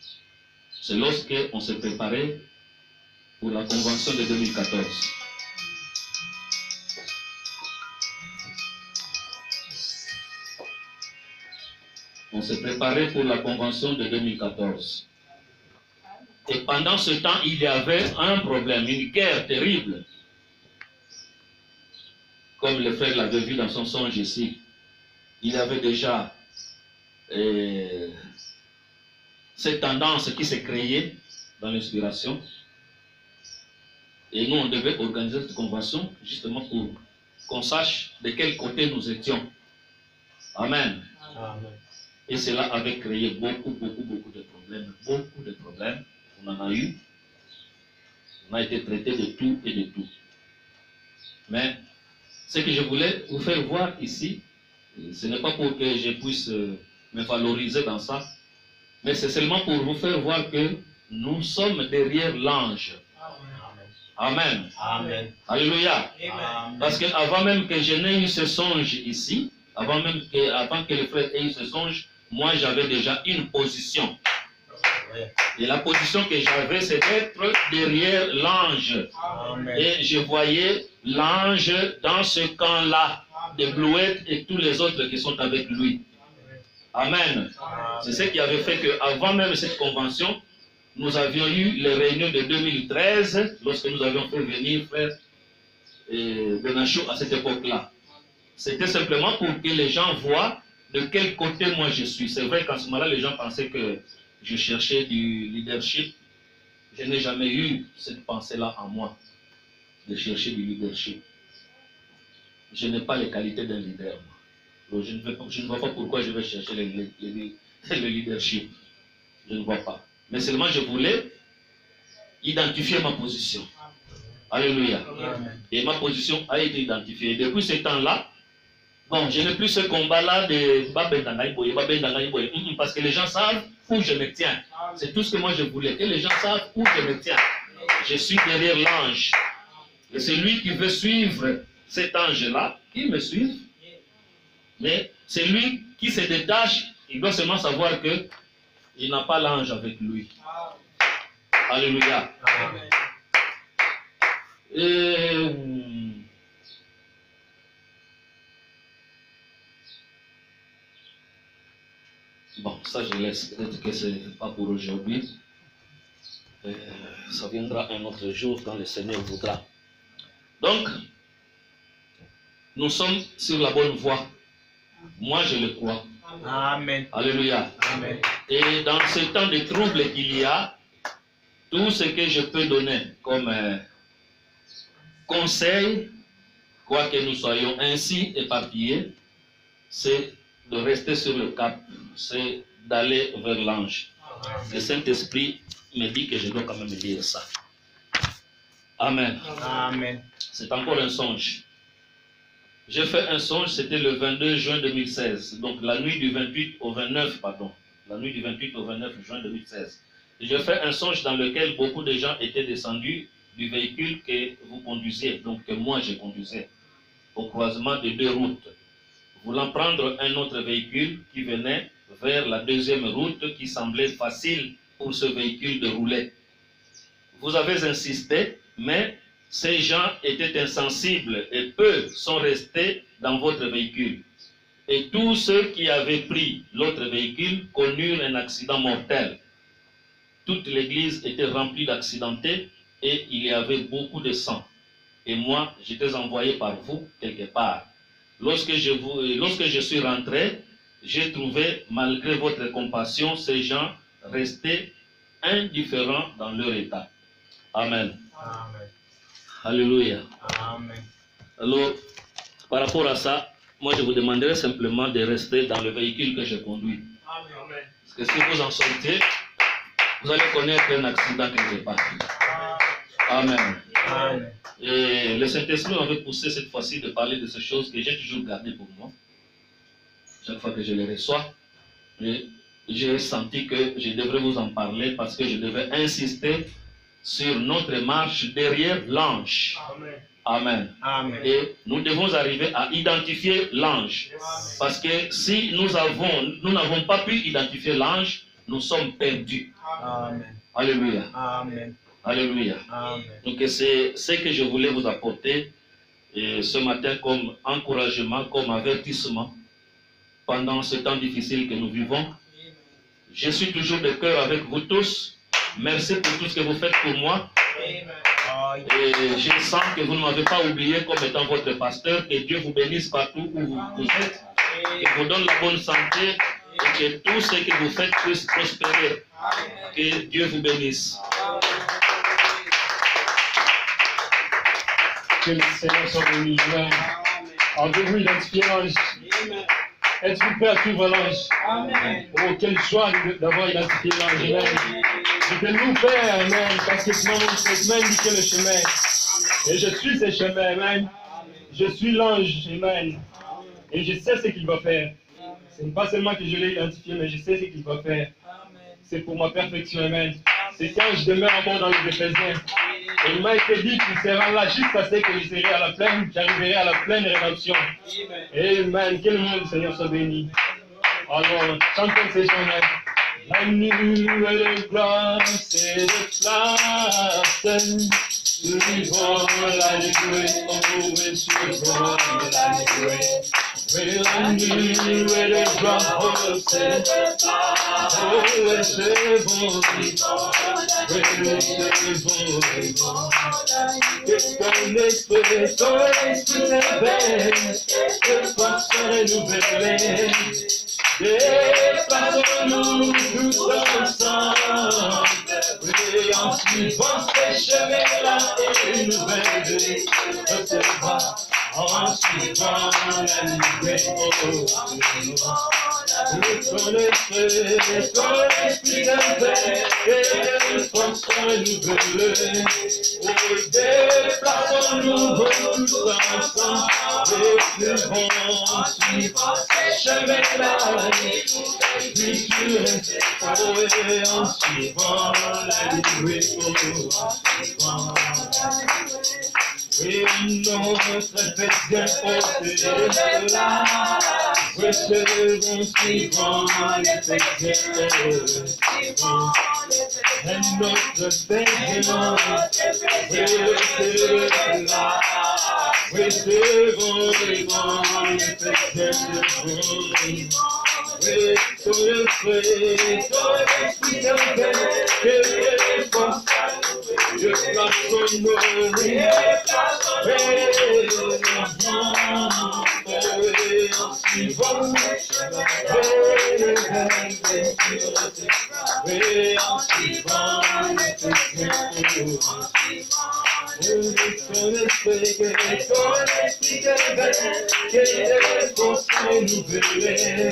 C'est lorsque on s'est préparé pour la convention de 2014. On s'est préparé pour la convention de 2014. Et pendant ce temps, il y avait un problème, une guerre terrible. Comme le frère l'avait vu dans son songe ici. Il y avait déjà cette tendance qui s'est créée dans l'inspiration. Et nous, on devait organiser cette convention justement pour qu'on sache de quel côté nous étions. Amen. Amen. Et cela avait créé beaucoup de problèmes. Beaucoup de problèmes. On en a eu. On a été traité de tout et de tout. Mais ce que je voulais vous faire voir ici, ce n'est pas pour que je puisse me valoriser dans ça, mais c'est seulement pour vous faire voir que nous sommes derrière l'ange. Amen. Amen. Alléluia. Amen. Parce qu'avant même que je n'ai eu ce songe ici, avant que le frère ait eu ce songe, moi j'avais déjà une position. Et la position que j'avais, c'est d'être derrière l'ange. Amen. Et je voyais l'ange dans ce camp-là, de Blouette et tous les autres qui sont avec lui. Amen. C'est ce qui avait fait qu'avant même cette convention, nous avions eu les réunions de 2013, lorsque nous avions fait venir frère Benachou à cette époque-là. C'était simplement pour que les gens voient de quel côté moi je suis. C'est vrai qu'en ce moment-là, les gens pensaient que je cherchais du leadership. Je n'ai jamais eu cette pensée-là en moi, de chercher du leadership. Je n'ai pas les qualités d'un leader. Donc je ne vois pas pourquoi je vais chercher le leadership. Je ne vois pas. Mais seulement je voulais identifier ma position. Alléluia. Amen. Et ma position a été identifiée. Et depuis ce temps-là, bon, je n'ai plus ce combat-là de parce que les gens savent où je me tiens. C'est tout ce que moi je voulais, que les gens savent où je me tiens. Je suis derrière l'ange. Et celui qui veut suivre cet ange-là, il me suit. Mais celui qui se détache, il doit seulement savoir que il n'a pas l'ange avec lui. Alléluia. Amen. Bon, ça je laisse. Peut-être que ce n'est pas pour aujourd'hui. Ça viendra un autre jour quand le Seigneur voudra. Donc, nous sommes sur la bonne voie. Moi, je le crois. Amen. Alléluia. Amen. Et dans ce temps de trouble qu'il y a, tout ce que je peux donner comme conseil, quoique nous soyons ainsi éparpillés, c'est de rester sur le cap, c'est d'aller vers l'ange. Le Saint-Esprit me dit que je dois quand même dire ça. Amen. Amen. C'est encore un songe. J'ai fait un songe, c'était le 22 juin 2016, donc la nuit du 28 au 29, pardon, la nuit du 28 au 29 juin 2016. J'ai fait un songe dans lequel beaucoup de gens étaient descendus du véhicule que vous conduisiez, donc que moi je conduisais, au croisement de deux routes, voulant prendre un autre véhicule qui venait vers la deuxième route qui semblait facile pour ce véhicule de rouler. Vous avez insisté, mais ces gens étaient insensibles et peu sont restés dans votre véhicule. Et tous ceux qui avaient pris l'autre véhicule connurent un accident mortel. Toute l'église était remplie d'accidentés et il y avait beaucoup de sang. Et moi, j'étais envoyé par vous quelque part. Lorsque je suis rentré, j'ai trouvé, malgré votre compassion, ces gens restés indifférents dans leur état. Amen. Amen. Alléluia. Amen. Alors, par rapport à ça, moi je vous demanderai simplement de rester dans le véhicule que je conduis. Amen. Parce que si vous en sortez, vous allez connaître un accident quelque part. Amen. Amen. Et le Saint-Esprit m'avait poussé cette fois-ci de parler de ces choses que j'ai toujours gardées pour moi. Chaque fois que je les reçois, j'ai senti que je devrais vous en parler parce que je devais insister sur notre marche derrière l'ange. Amen. Amen. Amen. Et nous devons arriver à identifier l'ange. Parce que si nous n'avons pas pu identifier l'ange, nous sommes perdus. Amen. Alléluia. Amen. Alléluia. Amen. Donc c'est ce que je voulais vous apporter ce matin comme encouragement, comme avertissement pendant ce temps difficile que nous vivons. Je suis toujours de cœur avec vous tous. Merci pour tout ce que vous faites pour moi. Et je sens que vous ne m'avez pas oublié comme étant votre pasteur. Que Dieu vous bénisse partout où vous êtes. Qu'il vous donne la bonne santé et que tout ce que vous faites puisse prospérer. Que Dieu vous bénisse. Que le Seigneur soit béni. Alors, devez-vous identifier l'ange. Êtes-vous prêt à suivre l'ange? Oh, quelle joie d'avoir identifié l'ange. Je te loue, Père, amen, parce que sinon, cette main indique le chemin. Et je suis ce chemin, amen. Je suis l'ange, amen. Et je sais ce qu'il va faire. Ce n'est pas seulement que je l'ai identifié, mais je sais ce qu'il va faire. C'est pour ma perfection, amen. C'est quand je demeure encore dans les Éphésiens. Et il m'a été dit qu'il sera là jusqu'à ce que je serai à la pleine, j'arriverai à la pleine rédemption. Amen. Que le nom du Seigneur soit béni. Alors, chantons ces chants-là. La nuit de grâce et de place, suivant la nuée, oh, et suivant la nuée. Oui, la nuit de grâce, oh, et c'est bon, oui, c'est bon. Que ton esprit s'éveille, que ton cœur est renouvelé. Déplaçons-nous tous ensemble, et en suivant ces chemins-là, et une nouvelle vie recevra, en suivant la lumière. Ton esprit d'éveil, et ton sang renouvelé. Déplaçons-nous tous ensemble, et suivons ces chemins-là. Puis tu restes en suivant la nuée. Oui, notre Père posé, recevons suivant les péchés. Et notre Père, recevons suivant les péchés. Oui, ton esprit d'éveil, que les forces de place en suivant, en suivant ton esprit d'éveil, que les forces renouvelées.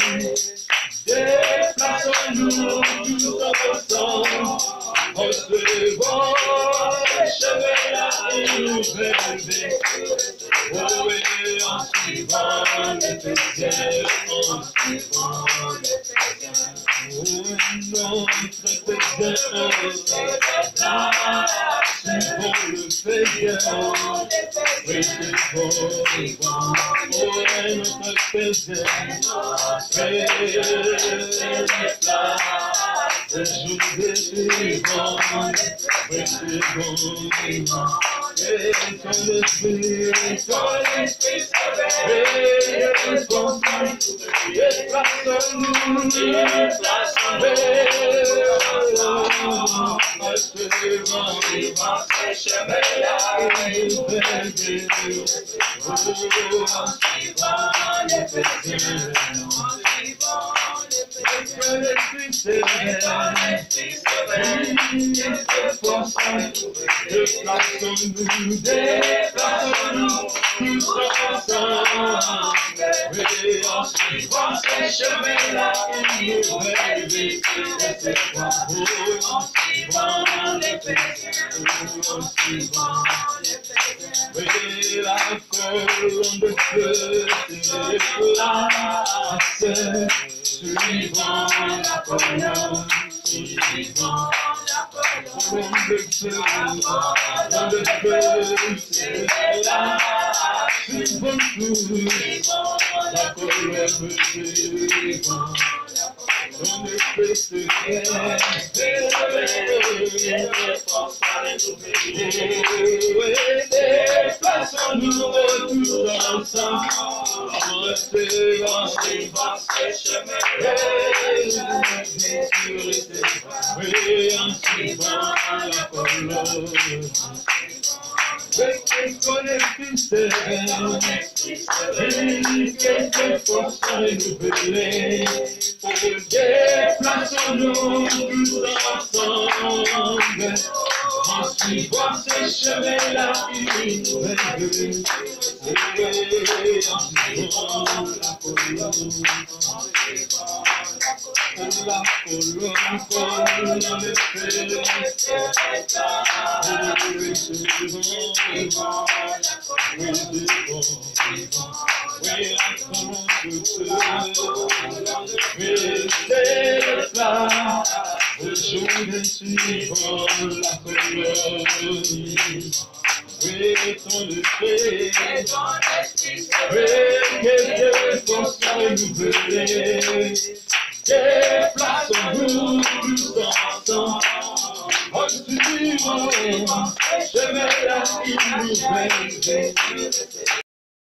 Déplaçons-nous tous ensemble, recevons les chemins-là et nouvelle vie. Oh, et en suivant les péchés, en suivant les péchés. Oh, notre péché, suivons le Je